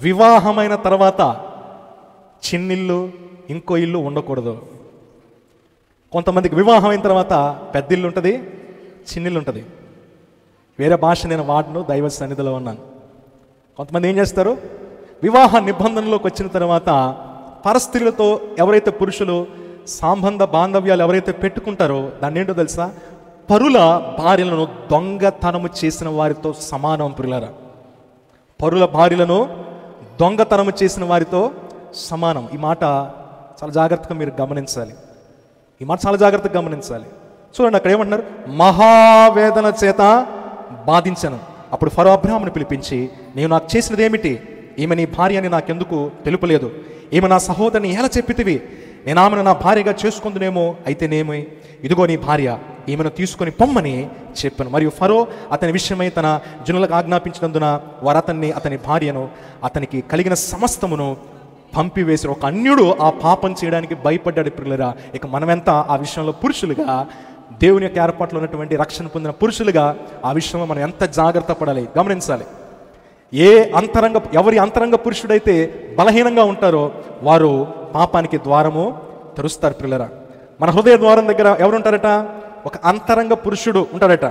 వివాహమైన తర్వాత చిన్నిల్లు ఇంకో ఇల్లు ఉండకూడదు. కొంతమందికి వివాహం అయిన తర్వాత పెద్ద ఇల్లు ఉంటుంది, చిన్నిల్లు ఉంటుంది. వేరే భాష నేను వాడను, దైవ సన్నిధిలో ఉన్నాను. కొంతమంది ఏం చేస్తారు? వివాహ నిబంధనలోకి వచ్చిన తర్వాత పరస్త్రీలతో ఎవరైతే పురుషులు సంబంధ బాంధవ్యాలు ఎవరైతే పెట్టుకుంటారో దాన్ని ఏంటో తెలుసా? పరుల భార్యలను దొంగతనము చేసిన వారితో సమానం. పిల్లరా, పరుల భార్యలను దొంగతనము చేసిన వారితో సమానం. ఈ మాట చాలా జాగ్రత్తగా మీరు గమనించాలి. చూడండి, అక్కడ ఏమంటున్నారు? మహావేదన చేత బాధించను. అప్పుడు ఫరో అబ్రాహామును పిలిపించి, నీవు నాకు చేసినది ఏమిటి? ఈమె నీ భార్య అని నాకెందుకు తెలుపలేదు? ఈమె నా సహోదరిని ఎలా చెప్పితివి? నేను ఆమెను నా భార్యగా చేసుకుందునేమో. అయితేనేమి, ఇదిగో నీ భార్య, ఈమెను తీసుకొని పొమ్మని చెప్పాను. మరియు ఫరో అతని విషయమై తన జనులకు ఆజ్ఞాపించినందున వారు అతని భార్యను అతనికి కలిగిన సమస్తమును పంపివేసి ఒక అన్యుడు ఆ పాపం చేయడానికి భయపడ్డాడు. పిల్లరా, ఇక మనమెంత ఆ విషయంలో పురుషులుగా, దేవుని యొక్క ఏర్పాట్లో ఉన్నటువంటి రక్షణ పొందిన పురుషులుగా ఆ విషయంలో మనం ఎంత జాగ్రత్త పడాలి గమనించాలి. ఎవరి అంతరంగ పురుషుడైతే బలహీనంగా ఉంటారో వారు పాపానికి ద్వారము తెరుస్తారు. పిల్లరా, మన హృదయ ద్వారం దగ్గర ఎవరుంటారట? ఒక అంతరంగ పురుషుడు ఉంటాడట.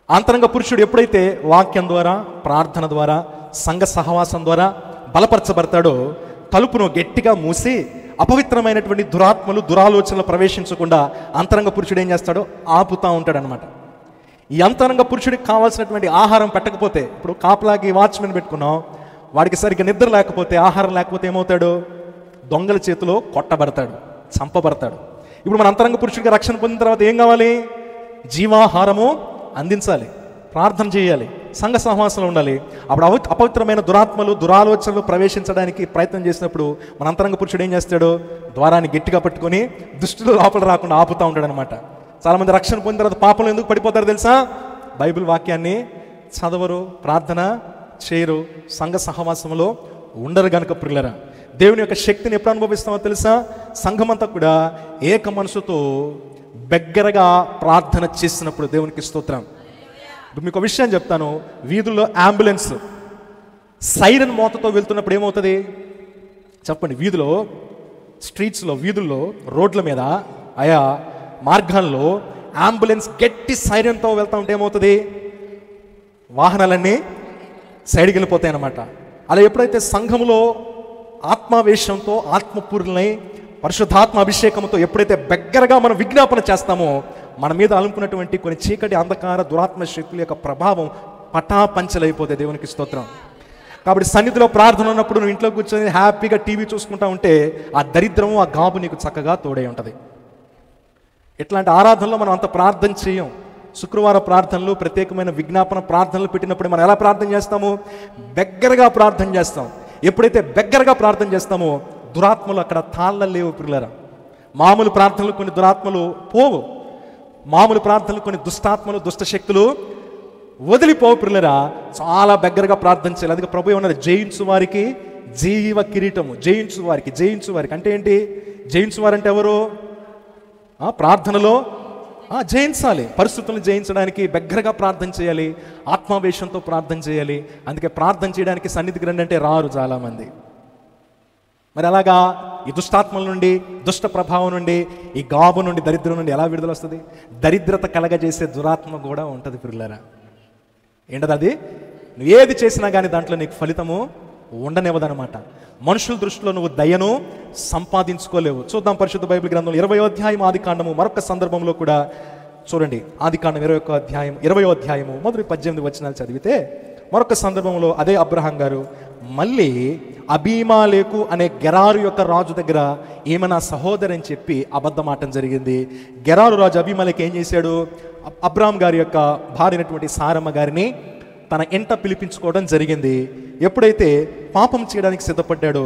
అంతరంగ పురుషుడు ఎప్పుడైతే వాక్యం ద్వారా, ప్రార్థన ద్వారా, సంఘ సహవాసం ద్వారా బలపరచబడతాడో తలుపును గట్టిగా మూసి అపవిత్రమైనటువంటి దురాత్మలు, దురాలోచనలు ప్రవేశించకుండా అంతరంగ పురుషుడు ఏం చేస్తాడో ఆపుతూ ఉంటాడనమాట. ఈ అంతరంగ పురుషుడికి కావాల్సినటువంటి ఆహారం పెట్టకపోతే, ఇప్పుడు కాపలాకి వాచ్మెన్ పెట్టుకున్నాం, వాడికి సరిగ్గా నిద్ర లేకపోతే, ఆహారం లేకపోతే ఏమవుతాడు? దొంగల చేతిలో కొట్టబడతాడు, చంపబడతాడు. ఇప్పుడు మన అంతరంగ పురుషుడిగా రక్షణ పొందిన తర్వాత ఏం కావాలి? జీవాహారము అందించాలి, ప్రార్థన చేయాలి, సంఘ సహవాసంలో ఉండాలి. అప్పుడు అపవిత్రమైన దురాత్మలు, దురాలోచనలు ప్రవేశించడానికి ప్రయత్నం చేసినప్పుడు మన అంతరంగ పురుషుడు ఏం చేస్తాడు? ద్వారాన్ని గట్టిగా పట్టుకొని దుష్టులు లోపల రాకుండా ఆపుతూ ఉంటాడు అనమాట. చాలామంది రక్షణ పొందిన తర్వాత పాపంలో ఎందుకు పడిపోతారు తెలుసా? బైబిల్ వాక్యాన్ని చదవరు, ప్రార్థన చేయరు, సంఘ సహవాసంలో ఉండరు గనుక. పిల్లరా, దేవుని యొక్క శక్తిని ఎప్పుడు అనుభవిస్తామో తెలుసా? సంఘమంతా కూడా ఏక మనసుతో బిగ్గరగా ప్రార్థన చేసినప్పుడు. దేవునికి స్తోత్రం. ఇప్పుడు మీకు ఒక విషయం చెప్తాను. వీధుల్లో అంబులెన్స్ సైరన్ మోతతో వెళ్తున్నప్పుడు ఏమవుతుంది చెప్పండి? స్ట్రీట్స్లో, వీధుల్లో, రోడ్ల మీద, ఆయా మార్గాల్లో అంబులెన్స్ గట్టి సైరన్తో వెళ్తూ ఉంటే ఏమవుతుంది? వాహనాలన్నీ సైడ్కి వెళ్ళిపోతాయి అన్నమాట. అలా ఎప్పుడైతే సంఘంలో ఆత్మావేశంతో, ఆత్మపూర్ణై, పరిశుద్ధాత్మ అభిషేకంతో ఎప్పుడైతే బిగ్గరగా మనం విజ్ఞాపన చేస్తామో మన మీద అలుముకున్నటువంటి కొన్ని చీకటి, అంధకార, దురాత్మ శక్తుల యొక్క ప్రభావం పటాపంచలైపోతే. దేవునికి స్తోత్రం. కాబట్టి సన్నిధిలో ప్రార్థన ఉన్నప్పుడు నువ్వు ఇంట్లో కూర్చొని హ్యాపీగా టీవీ చూసుకుంటా ఉంటే ఆ దరిద్రము, ఆ గాబు నీకు చక్కగా తోడై ఉంటుంది. ఇట్లాంటి ఆరాధనలో మనం అంత ప్రార్థన చేయం. శుక్రవారం ప్రార్థనలు, ప్రత్యేకమైన విజ్ఞాపన ప్రార్థనలు పెట్టినప్పుడు మనం ఎలా ప్రార్థన చేస్తాము? బెగ్గరగా ప్రార్థన చేస్తాం. ఎప్పుడైతే బెగ్గరగా ప్రార్థన చేస్తామో దురాత్మలు అక్కడ తాళ్ళలేవు పిల్లరా. మామూలు ప్రార్థనలు కొన్ని దురాత్మలు పోవు, మామూలు ప్రార్థనలు కొన్ని దుష్టాత్మలు, దుష్టశక్తులు వదిలిపోవు పిల్లరా. చాలా బెగ్గరగా ప్రార్థన చేయాలి. అందుకే ప్రభు ఏమన్నారు? జయించు వారికి జీవ కిరీటము. జయించు వారికి, జయించు వారికి అంటే ఏంటి? జయించు వారంటే ఎవరు? ప్రార్థనలో జయించాలి. పరిస్థితులను జయించడానికి బెగ్గరగా ప్రార్థన చేయాలి, ఆత్మావేశంతో ప్రార్థన చేయాలి. అందుకే ప్రార్థన చేయడానికి సన్నిధికి రండి అంటే రారు చాలామంది. మరి అలాగా ఈ దుష్టాత్మల నుండి, దుష్ట ప్రభావం నుండి, ఈ గాబు నుండి, దరిద్రం నుండి ఎలా విడుదల వస్తుంది? దరిద్రత కలగజేసే దురాత్మ కూడా ఉంటుంది పిల్లరా. ఏంటది? అది నువ్వు ఏది చేసినా కానీ దాంట్లో నీకు ఫలితము ఉండనివ్వదనమాట. మనుషుల దృష్టిలో నువ్వు దయను సంపాదించుకోలేవు. చూద్దాం పరిశుద్ధ బైబిల్ గ్రంథంలో 20వ అధ్యాయం ఆదికాండము మరొక సందర్భంలో కూడా చూడండి. ఆదికాండం 20వ అధ్యాయము మొదటి 18 వచనాలు చదివితే మరొక సందర్భంలో అదే అబ్రహాం గారు మళ్ళీ అబీమాలేకు అనే గెరారు యొక్క రాజు దగ్గర ఈమె నా సహోదరి అని చెప్పి అబద్ధమాటం జరిగింది. గెరారు రాజు అబీమాలేకు ఏం చేశాడు? అబ్రాహాం గారి యొక్క భార్య అయినటువంటి సారమ్మ గారిని తన ఇంట పిలిపించుకోవడం జరిగింది. ఎప్పుడైతే పాపం చేయడానికి సిద్ధపడ్డాడో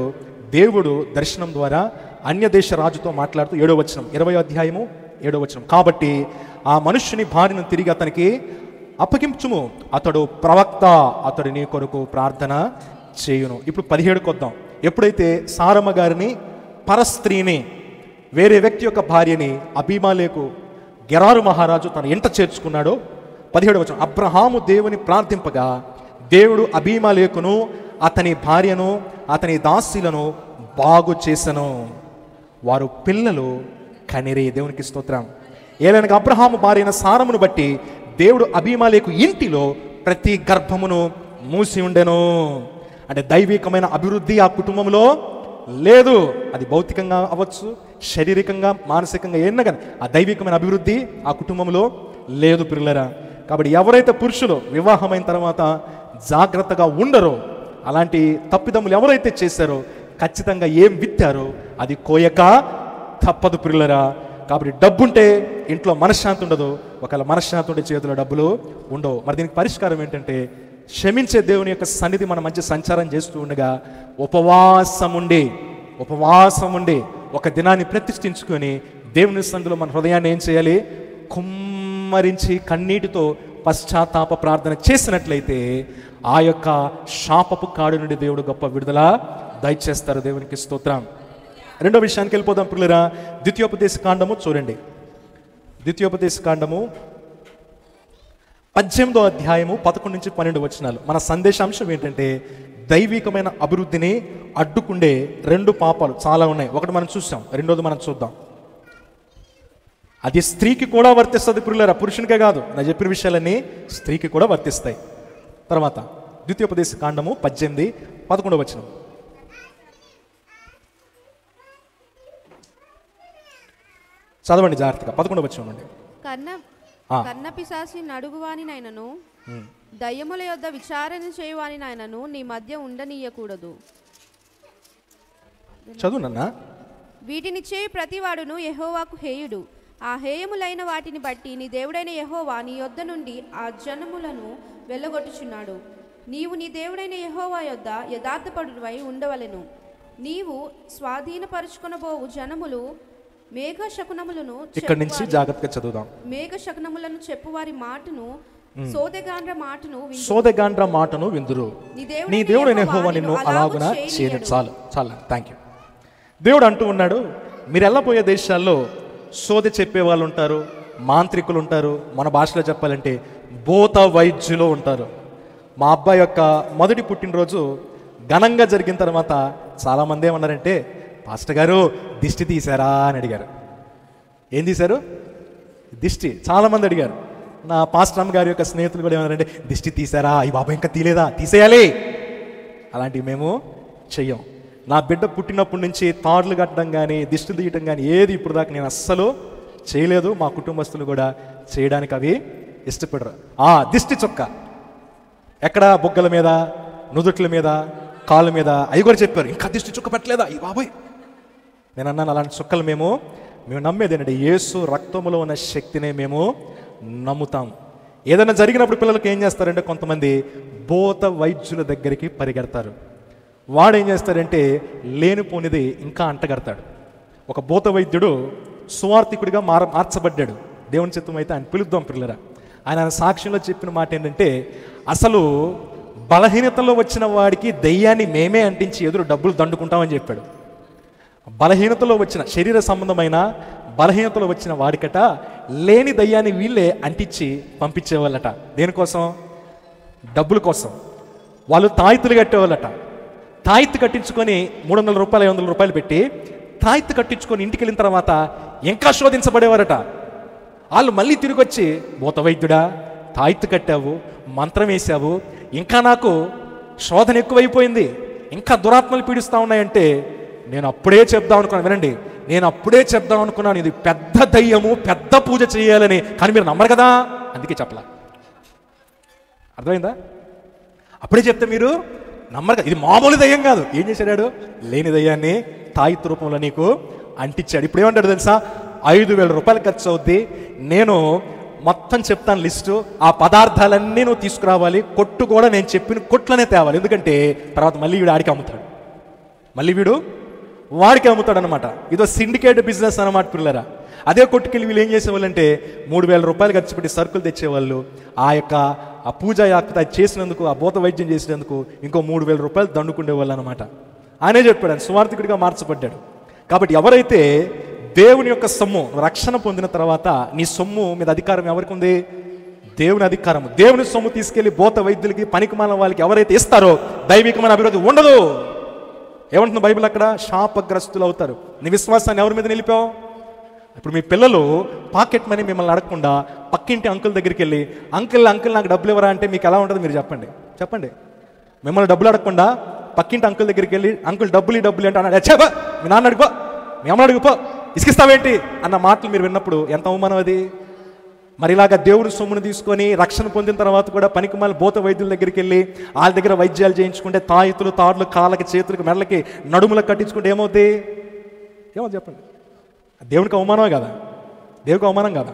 దేవుడు దర్శనం ద్వారా అన్యదేశ రాజుతో మాట్లాడుతూ 7వ వచనం, 20వ అధ్యాయము 7వ వచనం, కాబట్టి ఆ మనుష్యుని భార్యను తిరిగి అతనికి అప్పగించుము, అతడు ప్రవక్త, అతడు నీ కొరకు ప్రార్థన చేయును. ఇప్పుడు 17కు వద్దాం. ఎప్పుడైతే సారమ్మ గారిని, పరస్త్రీని, వేరే వ్యక్తి యొక్క భార్యని అబీమాలేకు గెరారు మహారాజు తన ఇంట చేర్చుకున్నాడో 17వ వచనం, అబ్రహాము దేవుని ప్రార్థింపగా దేవుడు అబీమాలేకును అతని భార్యను అతని దాసీలను బాగు చేసెను, వారు పిల్లలు కనిరి. దేవునికి స్తోత్రం. ఏలైనగా అబ్రహాము భార్య అయిన సారమును బట్టి దేవుడు అబీమాలేకు ఇంటిలో ప్రతి గర్భమును మూసి ఉండెను. అంటే దైవికమైన అభివృద్ధి ఆ కుటుంబంలో లేదు. అది భౌతికంగా అవ్వచ్చు, శారీరకంగా, మానసికంగా ఏమన్నా కానీ ఆ దైవికమైన అభివృద్ధి ఆ కుటుంబంలో లేదు పిల్లరా. కాబట్టి ఎవరైతే పురుషులు వివాహమైన తర్వాత జాగ్రత్తగా ఉండరో, అలాంటి తప్పిదములు ఎవరైతే చేశారో ఖచ్చితంగా ఏం విత్తారో అది కోయక తప్పదు పిల్లరా. కాబట్టి డబ్బుంటే ఇంట్లో మనశ్శాంతి ఉండదు, ఒకవేళ మనశ్శాంతి ఉండే చేతిలో డబ్బులు ఉండవు. మరి దీనికి పరిష్కారం ఏంటంటే క్షమించే దేవుని యొక్క సన్నిధి మన మధ్య సంచారం చేస్తూ ఉండగా ఉపవాసం ఉండి ఒక దినాన్ని ప్రతిష్ఠించుకొని దేవుని సన్నిధిలో మన హృదయాన్ని ఏం చేయాలి? కుమ్మరించి కన్నీటితో పశ్చాత్తాప ప్రార్థన చేసినట్లయితే ఆ యొక్క శాపపు కాడు నుండి దేవుడు గొప్ప విడుదల దయచేస్తారు. దేవునికి స్తోత్రం. రెండో విషయానికి వెళ్ళిపోదాం పిల్లరా. ద్వితీయోపదేశ కాండము చూడండి. ద్వితీయోపదేశ కాండము 18వ అధ్యాయము 11 నుంచి 12 వచనాలు. మన సందేశాంశం ఏంటంటే దైవికమైన అభివృద్ధిని అడ్డుకుండే 2 పాపాలు చాలా ఉన్నాయి. ఒకటి మనం చూసాం, రెండోది మనం చూద్దాం. అది స్త్రీకి కూడా వర్తిస్తుంది పిల్లరా, పురుషునికే కాదు. నేను చెప్పిన విషయాలన్నీ స్త్రీకి కూడా వర్తిస్తాయి. తర్వాత ద్వితీయోపదేశ కాండము 18:11 వచనం. చదవండి జాగ్రత్తగా. 11 వచనం అండి. కన్నపిశాసి నడుగువాని నైనను దయ్యముల యొద్ద విచారణ చేయువాని నైనను నీ మధ్య ఉండనీయకూడదు. చదువు నాన్న. వీటిని చేయి ప్రతివాడును యెహోవాకు హేయుడు. ఆ హేయములైన వాటిని బట్టి నీ దేవుడైన యెహోవా నీ యొద్ద నుండి ఆ జనములను వెళ్ళగొట్టుచున్నాడు. నీవు నీ దేవుడైన యెహోవా యొద్ద యథార్థపరుడవై ఉండవలెను. నీవు స్వాధీనపరుచుకొనబోవు జనములు మేఘ శకునములను, ఇక్కడి నుంచి జాగ్రత్తగా చదువుదాం. మేఘ శకునములను చెప్పువారి మాటను, సోదెగాండ్ర మాటను విందురు. నీ దేవుడైన యెహోవా నిన్ను అలాగున చేయను. చాలు. Thank you. దేవుడు అంటూ ఉన్నాడు, మీరు వెళ్ళబోయే దేశాల్లో సోదె చెప్పే వాళ్ళు ఉంటారు, మాంత్రికులు ఉంటారు, మన భాషలో చెప్పాలంటే భూత వైద్యులు ఉంటారు. మా అబ్బాయి యొక్క మొదటి పుట్టినరోజు ఘనంగా జరిగిన తర్వాత చాలామంది ఏమన్నారంటే, పాస్టర్ గారు దిష్టి తీశారా అని అడిగారు. ఏం తీశారు? దిష్టి. చాలామంది అడిగారు. నా పాస్టర్ అమ్మ గారి యొక్క స్నేహితులు కూడా ఏమన్నారంటే, దిష్టి తీశారా? ఈ బాబా ఇంకా తీలేదా? తీసేయాలి. అలాంటివి మేము చెయ్యం. నా బిడ్డ పుట్టినప్పటి నుంచి తాడులు కట్టడం కానీ, దిష్టి తీయటం కానీ ఏది ఇప్పుడు దాకా నేను అస్సలు చేయలేదు. మా కుటుంబస్తులు కూడా చేయడానికి అవి ఇష్టపడరు. దిష్టి చొక్క ఎక్కడ? బొగ్గల మీద, నుదుట్ల మీద, కాళ్ళ మీద అవి కూడా చెప్పారు. ఇంకా దిష్టి చుక్క పెట్టలేదా ఈ బాబోయ్. నేను అన్నాను, అలాంటి చుక్కలు మేము నమ్మేది ఏంటంటే యేసు రక్తంలో ఉన్న శక్తినే మేము నమ్ముతాం. ఏదైనా జరిగినప్పుడు పిల్లలకి ఏం చేస్తారంటే కొంతమంది భూత వైద్యుల దగ్గరికి పరిగెడతారు. వాడు ఏం చేస్తాడంటే లేనిపోనిది ఇంకా అంటగడతాడు. ఒక భూత వైద్యుడు సువార్థికుడిగా మార్చబడ్డాడు. దేవుని చిత్తం అయితే ఆయన పిలుద్దాం పిల్లరా. ఆయన సాక్ష్యంలో చెప్పిన మాట ఏంటంటే, అసలు బలహీనతలో వచ్చిన వాడికి దెయ్యాన్ని మేమే అంటించి ఎదురు డబ్బులు దండుకుంటామని చెప్పాడు. బలహీనతలో వచ్చిన శరీర సంబంధమైన బలహీనతలో వచ్చిన వాడికట లేని దయ్యాన్ని వీళ్ళే అంటించి పంపించేవాళ్ళట. దేనికోసం? డబ్బుల కోసం. వాళ్ళు తాయితులు కట్టేవాళ్ళట. తాయిత్తు కట్టించుకొని 300 రూపాయలు 500 రూపాయలు పెట్టి తాయిత్తు కట్టించుకొని ఇంటికి వెళ్ళిన తర్వాత ఇంకా శోధించబడేవారట. వాళ్ళు మళ్ళీ తిరిగి వచ్చి, భూత వైద్యుడా, తాయిత్తు కట్టావు, మంత్రం వేసావు, ఇంకా నాకు శోధన ఎక్కువైపోయింది, ఇంకా దురాత్మలు పీడిస్తూ ఉన్నాయంటే నేను అప్పుడే చెప్దాం అనుకున్నాను. వినండి, నేను అప్పుడే చెప్దాం అనుకున్నాను ఇది పెద్ద దయ్యము, పెద్ద పూజ చేయాలని. కానీ మీరు నమ్మరు కదా, అందుకే చెప్పలా. అర్థమైందా? అప్పుడే చెప్తే మీరు నమ్మరు కదా. ఇది మామూలు దయ్యం కాదు. ఏం చేశాడు? లేని దయ్యాన్ని తాయిత్తు రూపంలో నీకు అంటించాడు. ఇప్పుడు ఏమంటాడు తెలుసా? 5,000 రూపాయలు ఖర్చు అవుద్ది, నేను మొత్తం చెప్తాను లిస్టు, ఆ పదార్థాలన్నీ నువ్వు తీసుకురావాలి, కొట్టు కూడా నేను చెప్పిన కొట్లనే తేవాలి. ఎందుకంటే తర్వాత మళ్ళీ వీడు ఆడికి అమ్ముతాడు, మళ్ళీ వీడు వాడికి అమ్ముతాడు అనమాట. ఇదో సిండికేట్ బిజినెస్ అనమాట పిల్లరా. అదే కొట్టుకెళ్ళి వీళ్ళు ఏం చేసేవాళ్ళంటే 3,000 రూపాయలు ఖర్చు పెట్టి సరుకులు తెచ్చేవాళ్ళు. ఆ పూజ చేసినందుకు, ఆ భూత వైద్యం చేసినందుకు ఇంకో 3,000 రూపాయలు దండుకుండేవాళ్ళు అనమాట. ఆయనే చెప్పాడు, ఆయన సువార్థికుడిగా మార్చబడ్డాడు. కాబట్టి ఎవరైతే దేవుని యొక్క సొమ్ము, రక్షణ పొందిన తర్వాత నీ సొమ్ము మీద అధికారం ఎవరికి ఉంది? దేవుని అధికారం. దేవుని సొమ్ము తీసుకెళ్లి భూత వైద్యులకి, పనికిమాలిన వాళ్ళకి ఎవరైతే ఇస్తారో దైవికమైన అభివృద్ధి ఉండదు. ఏమంటుంది బైబిల్ అక్కడ? శాపగ్రస్తులు అవుతారు. నీ విశ్వాసాన్ని ఎవరి మీద నిలిపావు? ఇప్పుడు మీ పిల్లలు పాకెట్ మనీ మిమ్మల్ని అడగకుండా పక్కింటి అంకుల్ దగ్గరికి వెళ్ళి, అంకుల్ నాకు డబ్బులు ఇవ్వరా అంటే మీకు ఎలా ఉంటుంది? మీరు చెప్పండి. మిమ్మల్ని డబ్బులు అడగకుండా పక్కింటి అంకుల్ దగ్గరికి వెళ్ళి, అంకుల్ డబ్బులు అంటే అన్నాడు, చెప్పా మీ నాన్న అడిగిపో, మీ అమ్మని అడిగిపో, ఇసుకిస్తావేంటి అన్న మాటలు మీరు విన్నప్పుడు ఎంత అవమానం అది. మరి ఇలాగా దేవుడి సొమ్మును తీసుకొని రక్షణ పొందిన తర్వాత కూడా పనికిమాలిన భూత వైద్యుల దగ్గరికి వెళ్ళి వాళ్ళ దగ్గర వైద్యాలు చేయించుకుంటే తాయితులు, తాడులు, కాళ్ళకి, చేతులకి, మెడలకి, నడుములకు కట్టించుకుంటే ఏమవుతుంది చెప్పండి? దేవునికి అవమానమే కదా? దేవునికి అవమానం కదా?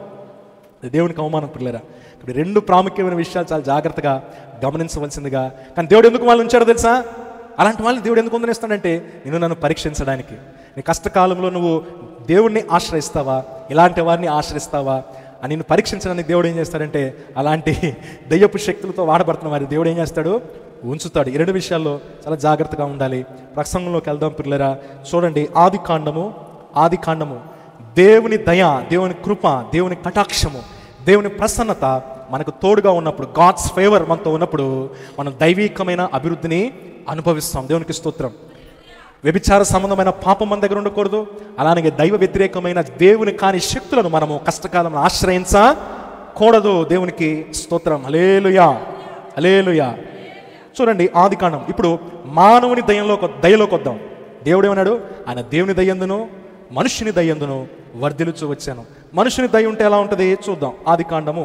దేవునికి అవమానం పిల్లరా. ఇప్పుడు 2 ప్రాముఖ్యమైన విషయాలు చాలా జాగ్రత్తగా గమనించవలసిందిగా. కానీ దేవుడు ఎందుకు వాళ్ళని ఉంచాడో తెలుసా? అలాంటి వాళ్ళని దేవుడు ఎందుకు ఉందనిస్తాడంటే నన్ను పరీక్షించడానికి. నీ కష్టకాలంలో నువ్వు దేవుణ్ణి ఆశ్రయిస్తావా, ఇలాంటి వారిని ఆశ్రయిస్తావా అని నిన్ను పరీక్షించడానికి దేవుడు ఏం చేస్తాడంటే అలాంటి దయ్యపు శక్తులతో వాడబడుతున్న వారి దేవుడు ఏం చేస్తాడు? ఉంచుతాడు. ఈ 2 విషయాల్లో చాలా జాగ్రత్తగా ఉండాలి. ప్రసంగంలోకి వెళ్దాం పిల్లరా. చూడండి, ఆది కాండము దేవుని దయ, దేవుని కృప, దేవుని కటాక్షము, దేవుని ప్రసన్నత మనకు తోడుగా ఉన్నప్పుడు, గాడ్స్ ఫేవర్ మనతో ఉన్నప్పుడు మనం దైవికమైన అభివృద్ధిని అనుభవిస్తాం. దేవునికి స్తోత్రం. వ్యభిచార సంబంధమైన పాపం మన దగ్గర ఉండకూడదు. అలాగే దైవ వ్యతిరేకమైన దేవుని కాని శక్తులను మనము కష్టకాలంలో ఆశ్రయించకూడదు. దేవునికి స్తోత్రం. హల్లెలూయా, హల్లెలూయా. చూడండి, ఆది కాండం. ఇప్పుడు మానవుని దయలోకి వద్దాం. దేవుడు ఏమన్నాడు? ఆయన దేవుని దయందును మనుషుని దయందును వర్ధిల్లుచూ వచ్చాను. మనుషుని దయ ఉంటే ఎలా ఉంటుంది చూద్దాం. ఆది కాండము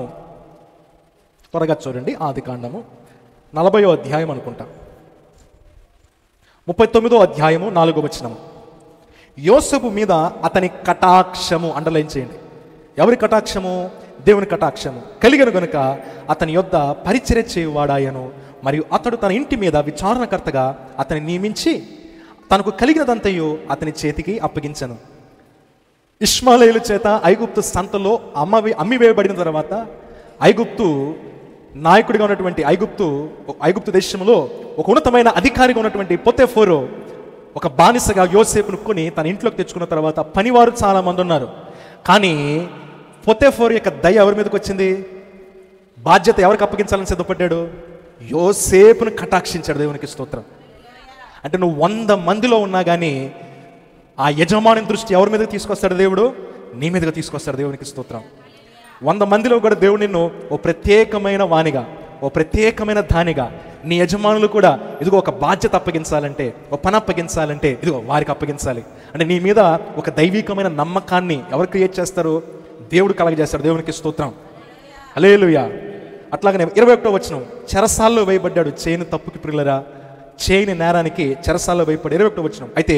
త్వరగా చూడండి. ఆది కాండము 40వ అధ్యాయం అనుకుంటా, 39వ అధ్యాయము 4వ వచనము. యోసేపు మీద అతని కటాక్షము, అండర్లైన్ చేయండి. ఎవరి కటాక్షము? దేవుని కటాక్షము కలిగను గనుక అతని యొద్ద పరిచర్య చేయువాడాయను. మరియు అతడు తన ఇంటి మీద విచారణకర్తగా అతని నియమించి తనకు కలిగినదంతయు అతని చేతికి అప్పగించను. ఇష్మాయేలు చేత ఐగుప్తు సంతలో అమ్మివేయబడిన తర్వాత ఐగుప్తు నాయకుడిగా ఉన్నటువంటి ఐగుప్తు దేశంలో ఒక ఉన్నతమైన అధికారిగా ఉన్నటువంటి పొతెఫోరు ఒక బానిసగా యోసేపును కొని తన ఇంట్లోకి తెచ్చుకున్న తర్వాత పనివారు చాలా మంది ఉన్నారు. కానీ పొతెఫోరు యొక్క దయ ఎవరి మీదకి వచ్చింది? బాధ్యత ఎవరికి అప్పగించాలని సిద్ధపడ్డాడు? యోసేపును కటాక్షించాడు. దేవునికి స్తోత్రం. అంటే నువ్వు 100 మందిలో ఉన్నా కానీ ఆ యజమాని దృష్టి ఎవరి మీదకి తీసుకొస్తాడు? దేవుడు నీ మీదకి తీసుకొస్తాడు. దేవునికి స్తోత్రం. 100 మందిలో కూడా దేవుడు నిన్ను ఓ ప్రత్యేకమైన వాణిగా, ఓ ప్రత్యేకమైన దానిగా, నీ యజమానులు కూడా ఇదిగో ఒక బాధ్యత అప్పగించాలంటే, ఒక పని అప్పగించాలంటే ఇదిగో వారికి అప్పగించాలి అంటే నీ మీద ఒక దైవికమైన నమ్మకాన్ని ఎవరు క్రియేట్ చేస్తారు? దేవుడు కలగజేస్తాడు. దేవునికి స్తోత్రం. హల్లెలూయా. అట్లాగనే 21వ వచనం, చెరసాల్లో వేయబడ్డాడు చేయని తప్పుకి ప్రియులరా చేయని నేరానికి చెరసాలలో భయపడి. 21వ వచనం, అయితే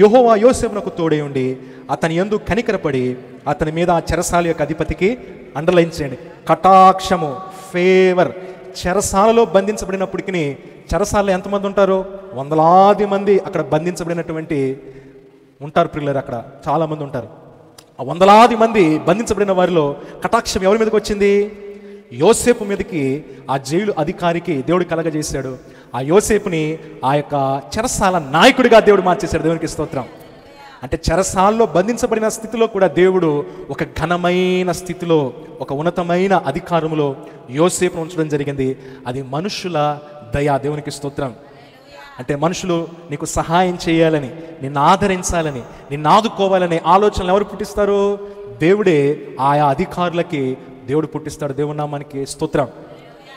యెహోవా యోసేపునకు తోడై ఉండి అతని యందు కనికరపడి అతని మీద ఆ చెరసాల యొక్క అధిపతికి అండర్లైన్ చేయండి, కటాక్షము, ఫేవర్. చెరసాలలో బంధించబడినప్పటికీ, చెరసాలలో ఎంతమంది ఉంటారు? వందలాది మంది అక్కడ బంధించబడినటువంటి ఉంటారు ప్రియులారా, అక్కడ చాలామంది ఉంటారు. ఆ వందలాది మంది బంధించబడిన వారిలో కటాక్షం ఎవరి మీదకి వచ్చింది? యోసేపు మీదకి. ఆ జైలు అధికారికి దేవుడు కలగజేశాడు. ఆ యోసేపుని ఆ యొక్క చెరసాల నాయకుడిగా దేవుడు మార్చేశాడు. దేవునికి స్తోత్రం. అంటే చెరసాల్లో బంధించబడిన స్థితిలో కూడా దేవుడు ఒక ఘనమైన స్థితిలో, ఒక ఉన్నతమైన అధికారంలో యోసేపును ఉంచడం జరిగింది. అది మనుషుల దయ. దేవునికి స్తోత్రం. అంటే మనుషులు నీకు సహాయం చేయాలని, నిన్ను ఆదరించాలని, నిన్ను ఆదుకోవాలనే ఆలోచనలు ఎవరు పుట్టిస్తారు? దేవుడే ఆయా అధికారులకి దేవుడు పుట్టిస్తాడు. దేవుని నామానికి స్తోత్రం.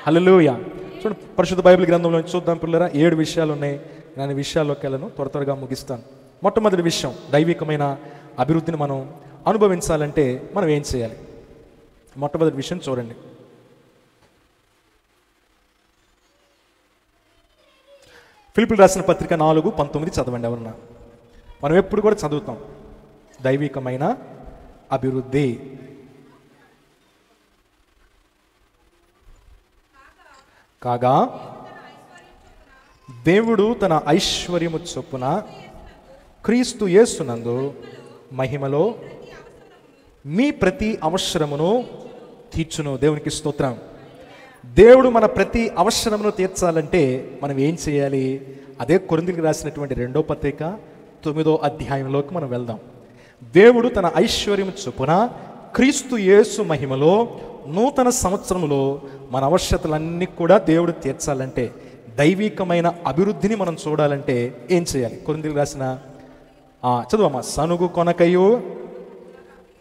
హల్లెలూయా. చూడండి, పరిశుద్ధ బైబిల్ గ్రంథంలో చూద్దాం పిల్లరా. 7 విషయాలు ఉన్నాయి. నేను విషయాల్లోకి వెళ్ళను, త్వరగా ముగిస్తాను. మొట్టమొదటి విషయం, దైవికమైన అభివృద్ధిని మనం అనుభవించాలంటే మనం ఏం చేయాలి? మొట్టమొదటి విషయం చూడండి. ఫిలిప్పీయులకు రాసిన పత్రిక 4:19 చదవండి ఎవరన్నా. మనం ఎప్పుడు కూడా చదువుతాం దైవికమైన అభివృద్ధి. కాగా దేవుడు తన ఐశ్వర్యము చొప్పున క్రీస్తు యేసునందు మహిమలో మీ ప్రతి అవసరమును తీర్చును. దేవునికి స్తోత్రం. దేవుడు మన ప్రతి అవసరమును తీర్చాలంటే మనం ఏం చేయాలి? అదే కొరింథీయులకు రాసినటువంటి 2వ పత్రిక 9వ అధ్యాయంలోకి మనం వెళ్దాం. దేవుడు తన ఐశ్వర్యము చొప్పున క్రీస్తు యేసు మహిమలో నూతన సంవత్సరంలో మన అవశ్యతలన్నీ కూడా దేవుడు తీర్చాలంటే, దైవికమైన అభివృద్ధిని మనం చూడాలంటే ఏం చేయాలి? కొరింథీయులకు రాసిన చదువమ్మా. సనుగు కొనకయు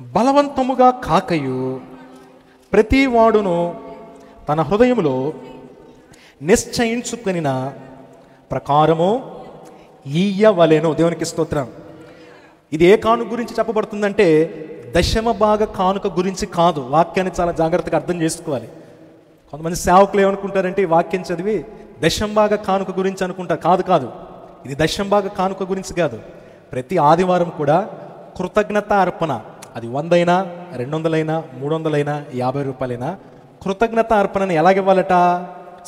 బలవంతముగా కాకయు ప్రతి వాడును తన హృదయములో నిశ్చయించుకొనిన ప్రకారము ఇయ్యవలెను. దేవునికి స్తోత్రం. ఇది ఏ కానుక గురించి చెప్పబడుతుందంటే దశమ భాగ కానుక గురించి కాదు. వాక్యాన్ని చాలా జాగ్రత్తగా అర్థం చేసుకోవాలి. కొంతమంది సేవకులు ఏమనుకుంటారంటే ఈ వాక్యం చదివి దశమ భాగ కానుక గురించి అనుకుంటారు. కాదు, ఇది దశమ భాగ కానుక గురించి కాదు. ప్రతి ఆదివారం కూడా కృతజ్ఞత అర్పణ, అది 100 అయినా 200 అయినా 300 అయినా 50 రూపాయలైనా, కృతజ్ఞత అర్పణని ఎలాగివ్వాలట?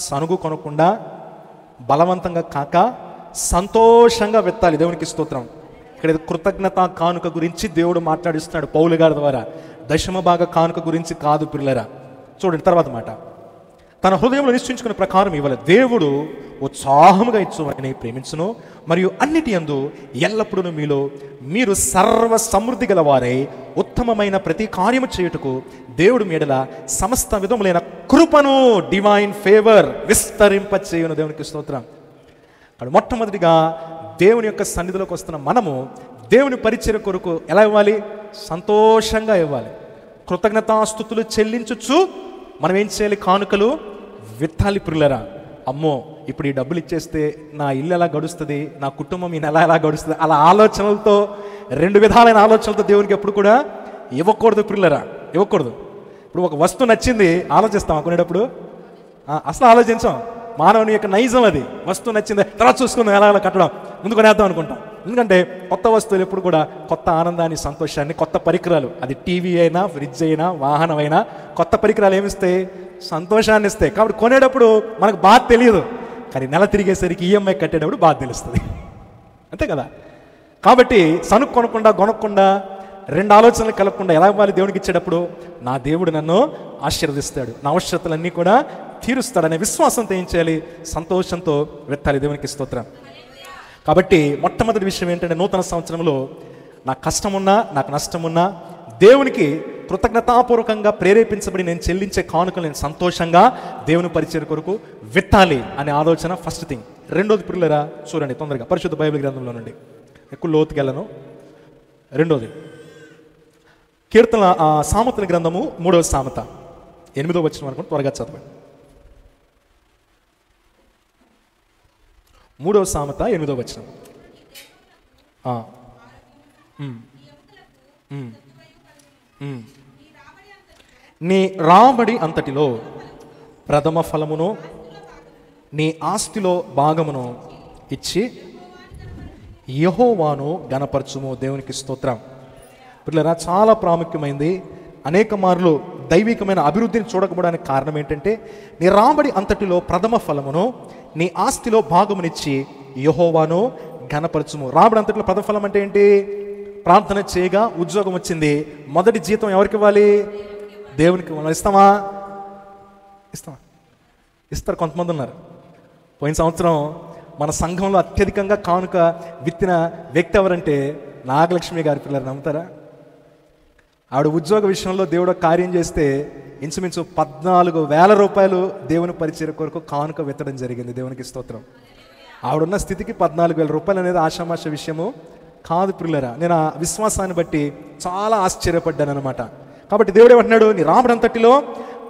సనుగు కొనకుండా, బలవంతంగా కాక, సంతోషంగా వెత్తాలి. దేవునికి స్తోత్రం. ఇక్కడ కృతజ్ఞత కానుక గురించి దేవుడు మాట్లాడిస్తున్నాడు పౌలు గారి ద్వారా. దశమ భాగ కానుక గురించి కాదు పిల్లరా. చూడండి తర్వాత మాట, తన హృదయంలో నిశ్చయించుకునే ప్రకారం ఇవ్వాలి. దేవుడు ఉత్సాహముగా ఇచ్చువారిని ప్రేమించును, మరియు అన్నిటి యందు ఎల్లప్పుడూ మీలో మీరు సర్వ సమృద్ధి గలవారై ఉత్తమమైన ప్రతి కార్యము చేయుటకు దేవుడు మీడల సమస్త విధములైన కృపను, డివైన్ ఫేవర్ విస్తరింపచేయును. దేవునికి స్తోత్రం. అక్కడ మొట్టమొదటిగా దేవుని యొక్క సన్నిధిలోకి వస్తున్న మనము దేవుని పరిచర్య కొరకు ఎలా ఇవ్వాలి? సంతోషంగా ఇవ్వాలి. కృతజ్ఞతాస్తుతులు చెల్లించుచు మనం ఏం చేయాలి? కానుకలు విత్తాలి ప్రియులరా. అమ్మో, ఇప్పుడు ఈ డబ్బులు ఇచ్చేస్తే నా ఇల్లు ఎలా గడుస్తుంది, నా కుటుంబం ఈ నెల ఎలా గడుస్తుంది, అలా ఆలోచనలతో, 2 విధాలైన ఆలోచనలతో దేవునికి ఎప్పుడు కూడా ఇవ్వకూడదు ప్రియులరా, ఇవ్వకూడదు. ఇప్పుడు ఒక వస్తువు నచ్చింది, ఆలోచిస్తాం కొనేటప్పుడు? అసలు ఆలోచించాం. మానవుని యొక్క నైజం అది. వస్తువు నచ్చింది, తర్వాత చూసుకుందాం ఎలా కట్టడం, ముందు కొనేద్దాం అనుకుంటాం. ఎందుకంటే కొత్త వస్తువులు ఎప్పుడు కూడా కొత్త ఆనందాన్ని, సంతోషాన్ని, కొత్త పరికరాలు, అది టీవీ అయినా, ఫ్రిడ్జ్ అయినా, వాహనం అయినా, కొత్త పరికరాలు ఏమిస్తాయి? సంతోషాన్ని ఇస్తాయి. కాబట్టి కొనేటప్పుడు మనకు బాధ తెలియదు, కానీ నెల తిరిగేసరికి ఈఎంఐ కట్టేటప్పుడు బాధ తెలుస్తుంది. అంతే కదా. కాబట్టి సనుకు కొనకుండా 2 ఆలోచనలు కలగకుండా ఎలా ఇవ్వాలి? దేవునికి ఇచ్చేటప్పుడు నా దేవుడు నన్ను ఆశీర్వదిస్తాడు, నా అవసరతలన్నీ కూడా తీరుస్తాడనే విశ్వాసంతో ఏం చేయాలి? సంతోషంతో వెత్తాలి. దేవునికి స్తోత్రం. కాబట్టి మొట్టమొదటి విషయం ఏంటంటే, నూతన సంవత్సరంలో నాకు కష్టమున్నా, నాకు నష్టమున్నా దేవునికి కృతజ్ఞతాపూర్వకంగా ప్రేరేపించబడి నేను చెల్లించే కానుకలు నేను సంతోషంగా దేవుని పరిచయం కొరకు విత్తాలి అనే ఆలోచన ఫస్ట్ థింగ్. రెండోది పిల్లరా చూడండి తొందరగా పరిశుద్ధ బైబిల్ గ్రంథంలో నుండి, ఎక్కువ లోతుకెళ్ళను. రెండోది కీర్తన సామెతల గ్రంథము 3వ సామెత 8వ వచనం అనుకుంటే త్వరగా చదవండి. 3వ సామెత 8వ వచనం. నీ రాబడి అంతటిలో ప్రథమ ఫలమును, నీ ఆస్తిలో భాగమును ఇచ్చి యెహోవాను గణపరచుము. దేవునికి స్తోత్రం. పిల్లరా, చాలా ప్రాముఖ్యమైంది. అనేక మార్లు దైవికమైన అభివృద్ధిని చూడకపోవడానికి కారణం ఏంటంటే, నీ రాబడి అంతటిలో ప్రథమ ఫలమును నీ ఆస్తిలో భాగమునిచ్చి యెహోవాను ఘనపరచుము. రాబడి అంతటిలో ప్రథమ ఫలం అంటే ఏంటి? ప్రార్థన చేయగా ఉద్యోగం వచ్చింది, మొదటి జీతం ఎవరికి ఇవ్వాలి? దేవునికి. మనం ఇస్తామా? ఇస్తారు. కొంతమంది ఉన్నారు. పోయిన సంవత్సరం మన సంఘంలో అత్యధికంగా కానుక విత్తిన వ్యక్తి ఎవరంటే నాగలక్ష్మి గారి. పిల్లలు నమ్ముతారా? ఆవిడ ఉద్యోగ విషయంలో దేవుడు కార్యం చేస్తే ఇంచుమించు 14,000 రూపాయలు దేవుని పరిచయం కొరకు కానుక విత్తడం జరిగింది. దేవునికి స్తోత్రం. ఆవిడున్న స్థితికి 14,000 రూపాయలు అనేది ఆషామాష విషయము కాదు పిల్లరా. నేను ఆ విశ్వాసాన్ని బట్టి చాలా ఆశ్చర్యపడ్డాను అనమాట. కాబట్టి దేవుడు ఏమంటున్నాడు? నీ రాబడంతటిలో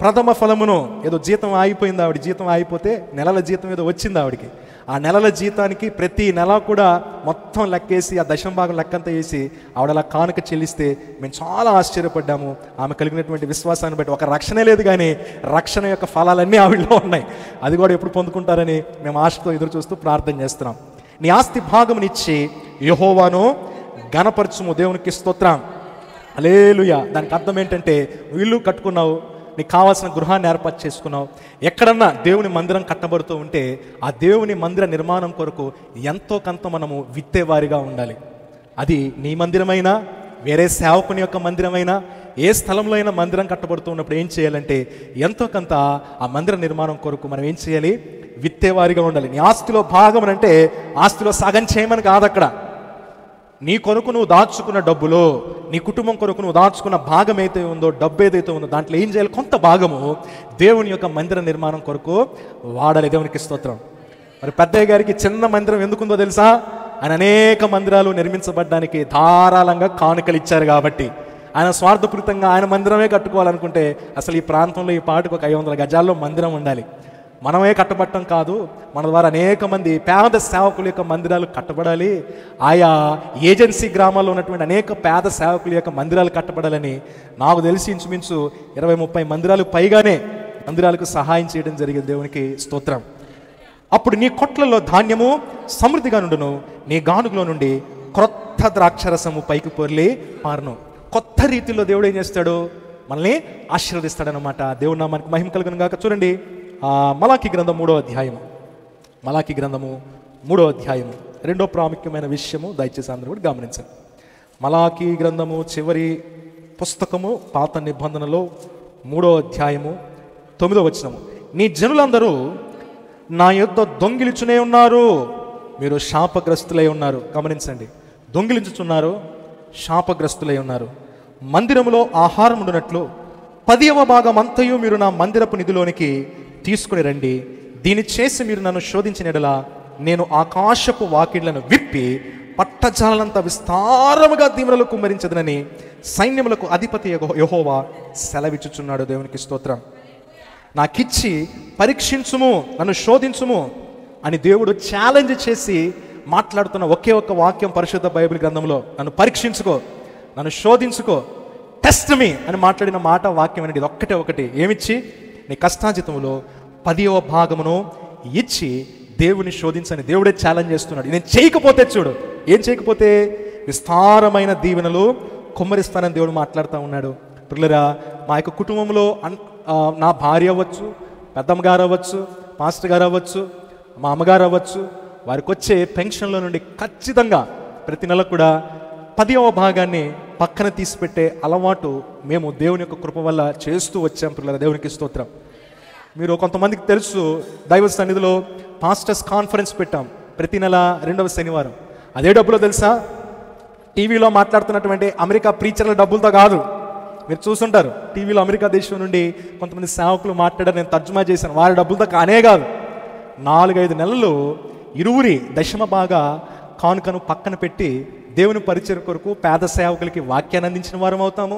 ప్రథమ ఫలమును. ఏదో జీతం ఆగిపోయింది, ఆవిడ జీతం ఆగిపోతే నెలల జీతం ఏదో వచ్చింది ఆవిడికి. ఆ నెలల జీతానికి ప్రతి నెల కూడా మొత్తం లెక్కేసి ఆ దశంభాగం లెక్కంతా వేసి ఆవిడ అలా కానుక చెల్లిస్తే మేము చాలా ఆశ్చర్యపడ్డాము. ఆమె కలిగినటువంటి విశ్వాసాన్ని బట్టి. ఒక రక్షణే లేదు, కానీ రక్షణ యొక్క ఫలాలన్నీ ఆవిడలో ఉన్నాయి. అది కూడా ఎప్పుడు పొందుకుంటారని మేము ఆశతో ఎదురు చూస్తూ ప్రార్థన చేస్తున్నాం. నీ ఆస్తి భాగమునిచ్చి యెహోవాను ఘనపరచుము. దేవునికి స్తోత్రం. హల్లెలూయా. దానికి అర్థం ఏంటంటే, ఇల్లు కట్టుకున్నావు, నీకు కావాల్సిన గృహాన్ని ఏర్పాటు చేసుకున్నావు. ఎక్కడన్నా దేవుని మందిరం కట్టబడుతూ ఉంటే ఆ దేవుని మందిర నిర్మాణం కొరకు ఎంతో కొంత మనము విత్తేవారిగా ఉండాలి. అది నీ మందిరమైనా, వేరే సేవకుని యొక్క మందిరమైనా, ఏ స్థలంలో అయినా మందిరం కట్టబడుతూ ఉన్నప్పుడు ఏం చేయాలంటే ఎంతో కొంత ఆ మందిర నిర్మాణం కొరకు మనం ఏం చేయాలి? విత్తేవారిగా ఉండాలి. నీ ఆస్తిలో భాగం అంటే ఆస్తిలో సగం చేయమని కాదు. అక్కడ నీ కొరకు నువ్వు దాచుకున్న డబ్బులో, నీ కుటుంబం కొరకు నువ్వు దాచుకున్న భాగం అయితే ఉందో, డబ్బు ఏదైతే ఉందో దాంట్లో ఏం చేయాలి? కొంత భాగము దేవుని యొక్క మందిర నిర్మాణం కొరకు వాడాలి. దేవునికి స్తోత్రం. మరి పెద్దయ్య గారికి చిన్న మందిరం ఎందుకుందో తెలుసా? ఆయన అనేక మందిరాలు నిర్మించబడ్డానికి ధారాళంగా కానుకలు ఇచ్చారు కాబట్టి. ఆయన స్వార్థపూరితంగా ఆయన మందిరమే కట్టుకోవాలనుకుంటే అసలు ఈ ప్రాంతంలో ఈ పాటకు ఒక 500 గజాల్లో మందిరం ఉండాలి. మనమే కట్టబట్టం కాదు, మన ద్వారా అనేక మంది పేద సేవకుల యొక్క మందిరాలు కట్టబడాలి. ఆయా ఏజెన్సీ గ్రామాల్లో ఉన్నటువంటి అనేక పేద సేవకుల యొక్క మందిరాలు కట్టబడాలని నాకు తెలిసి ఇంచుమించు 20-30 మందిరాలు పైగానే మందిరాలకు సహాయం చేయడం జరిగింది. దేవునికి స్తోత్రం. అప్పుడు నీ కొట్లలో ధాన్యము సమృద్ధిగా నుండును, నీ గానుగులో నుండి క్రొత్త ద్రాక్షరసము పైకి పొర్లి పారును. కొత్త రీతిలో దేవుడు ఏం చేస్తాడు? మనల్ని ఆశీర్వదిస్తాడనమాట. దేవుడు నామానికి మహిమ కలుగును గాక. చూడండి, మలాకి గ్రంథం 3వ అధ్యాయము. మలాకి గ్రంథము 3వ అధ్యాయము రెండో ప్రాముఖ్యమైన విషయము దయచేసి అందరూ కూడా గమనించండి. మలాకి గ్రంథము చివరి పుస్తకము, పాత నిబంధనలో 3వ అధ్యాయము 9వ వచనము. నీ జనులందరూ నా యొద్ద దొంగిలించునే ఉన్నారు, మీరు శాపగ్రస్తులై ఉన్నారు. గమనించండి, దొంగిలించుచున్నారు, శాపగ్రస్తులై ఉన్నారు. మందిరములో ఆహారం ఉండునట్లు 10వ భాగం అంతయు మీరు నా మందిరపు నిధిలోనికి తీసుకుని రండి. దీన్ని చేసి మీరు నన్ను శోధించిన యెడల నేను ఆకాశపు వాకిళ్లను విప్పి పట్టజాలంత విస్తారముగా దీవెనలు కుమ్మరించదనని సైన్యములకు అధిపతి యెహోవా సెలవిచ్చుచున్నాడు. దేవునికి స్తోత్రం. నాకిచ్చి పరీక్షించుము, నన్ను శోధించుము అని దేవుడు ఛాలెంజ్ చేసి మాట్లాడుతున్న ఒకే ఒక్క వాక్యం పరిశుద్ధ బైబిల్ గ్రంథంలో. నన్ను పరీక్షించుకో, నన్ను శోధించుకో, టెస్ట్ మీ అని మాట్లాడిన మాట వాక్యం అనేది ఒక్కటే ఒకటి. ఏమిచ్చి? నీ కష్టాజితములో 10వ భాగమును ఇచ్చి దేవుని శోధించని దేవుడే ఛాలెంజ్ చేస్తున్నాడు. నేను చేయకపోతే చూడు, ఏం చేయకపోతే విస్తారమైన దీవెనలు కుమ్మరిస్తానని దేవుడు మాట్లాడుతూ ఉన్నాడు. పిల్లరా, మా యొక్క కుటుంబంలో నా భార్య అవ్వచ్చు, పెద్దమ్మగారు అవ్వచ్చు, పాస్టర్ గారు అవ్వచ్చు, మా అమ్మగారు అవ్వచ్చు, వారికి వచ్చే పెన్షన్లో నుండి ఖచ్చితంగా ప్రతి నెల కూడా 10వ భాగాన్ని పక్కన తీసిపెట్టే అలవాటు మేము దేవుని యొక్క కృప వల్ల చేస్తూ వచ్చాం. పిల్లల దేవునికి స్తోత్రం. మీరు కొంతమందికి తెలుసు, దైవ సన్నిధిలో పాస్టర్స్ కాన్ఫరెన్స్ పెట్టాం ప్రతి నెల 2వ శనివారం. అదే డబ్బులో తెలుసా? టీవీలో మాట్లాడుతున్నటువంటి అమెరికా ప్రీచర్ల డబ్బులతో కాదు. మీరు చూసుంటారు, టీవీలో అమెరికా దేశం నుండి కొంతమంది సేవకులు మాట్లాడారు, నేను తర్జుమా చేశాను. వారి డబ్బులతో కానే కాదు. 4-5 నెలలు ఇరువురి దశమ భాగా కానుకను పక్కన పెట్టి దేవుని పరిచయం కొరకు పేద సేవకులకి వాక్యాన్ని అందించిన వారం అవుతాము.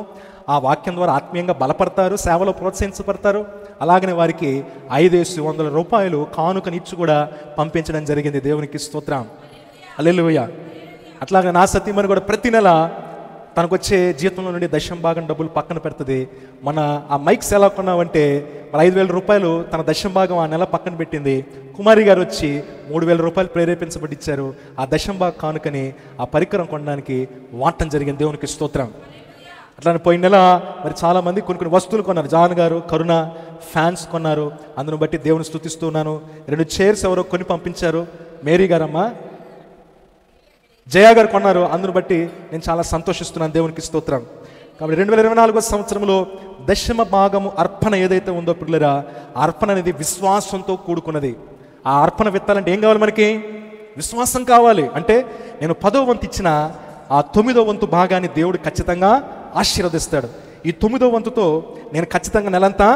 ఆ వాక్యం ద్వారా ఆత్మీయంగా బలపడతారు, సేవలో ప్రోత్సహించబడతారు. అలాగనే వారికి 500 రూపాయలు కానుకనిచ్చి కూడా పంపించడం జరిగింది. దేవునికి స్తోత్రం. హల్లెలూయా. అట్లాగే నా సతీమణి కూడా ప్రతి నెల తనకు వచ్చే జీతంలో నుండి దశమ భాగం డబ్బులు పక్కన పెడుతుంది. మన ఆ మైక్స్ ఎలా కొన్నామంటే 5,000 రూపాయలు తన దశమ భాగం ఆ నెల పక్కన పెట్టింది. కుమారి గారు వచ్చి 3,000 రూపాయలు ప్రేరేపించబడి ఇచ్చారు. ఆ దశంభాగ కానుకని ఆ పరికరం కొనడానికి వాడటం జరిగింది. దేవునికి స్తోత్రం. అట్లానే పోయిన నెల మరి చాలామంది కొన్ని వస్తువులు కొన్నారు. జాన్ గారు కరుణ ఫ్యాన్స్ కొన్నారు. అందును బట్టి దేవుని స్తుతిస్తూ ఉన్నాను. 2 చైర్స్ ఎవరో కొని పంపించారు. మేరీ గారమ్మ జయ గారు కొన్నారు. అందును బట్టి నేను చాలా సంతోషిస్తున్నాను. దేవునికి స్తోత్రం. కాబట్టి 2024 సంవత్సరంలో దశమ భాగము అర్పణ ఏదైతే ఉందో పిల్లరా, అర్పణ అనేది విశ్వాసంతో కూడుకున్నది. ఆ అర్పణ విత్తాలంటే ఏం కావాలి? మనకి విశ్వాసం కావాలి. అంటే నేను 10వ వంతు ఇచ్చిన ఆ 9వ వంతు భాగాన్ని దేవుడు ఖచ్చితంగా ఆశీర్వదిస్తాడు. ఈ 9వ వంతుతో నేను ఖచ్చితంగా నెలంతా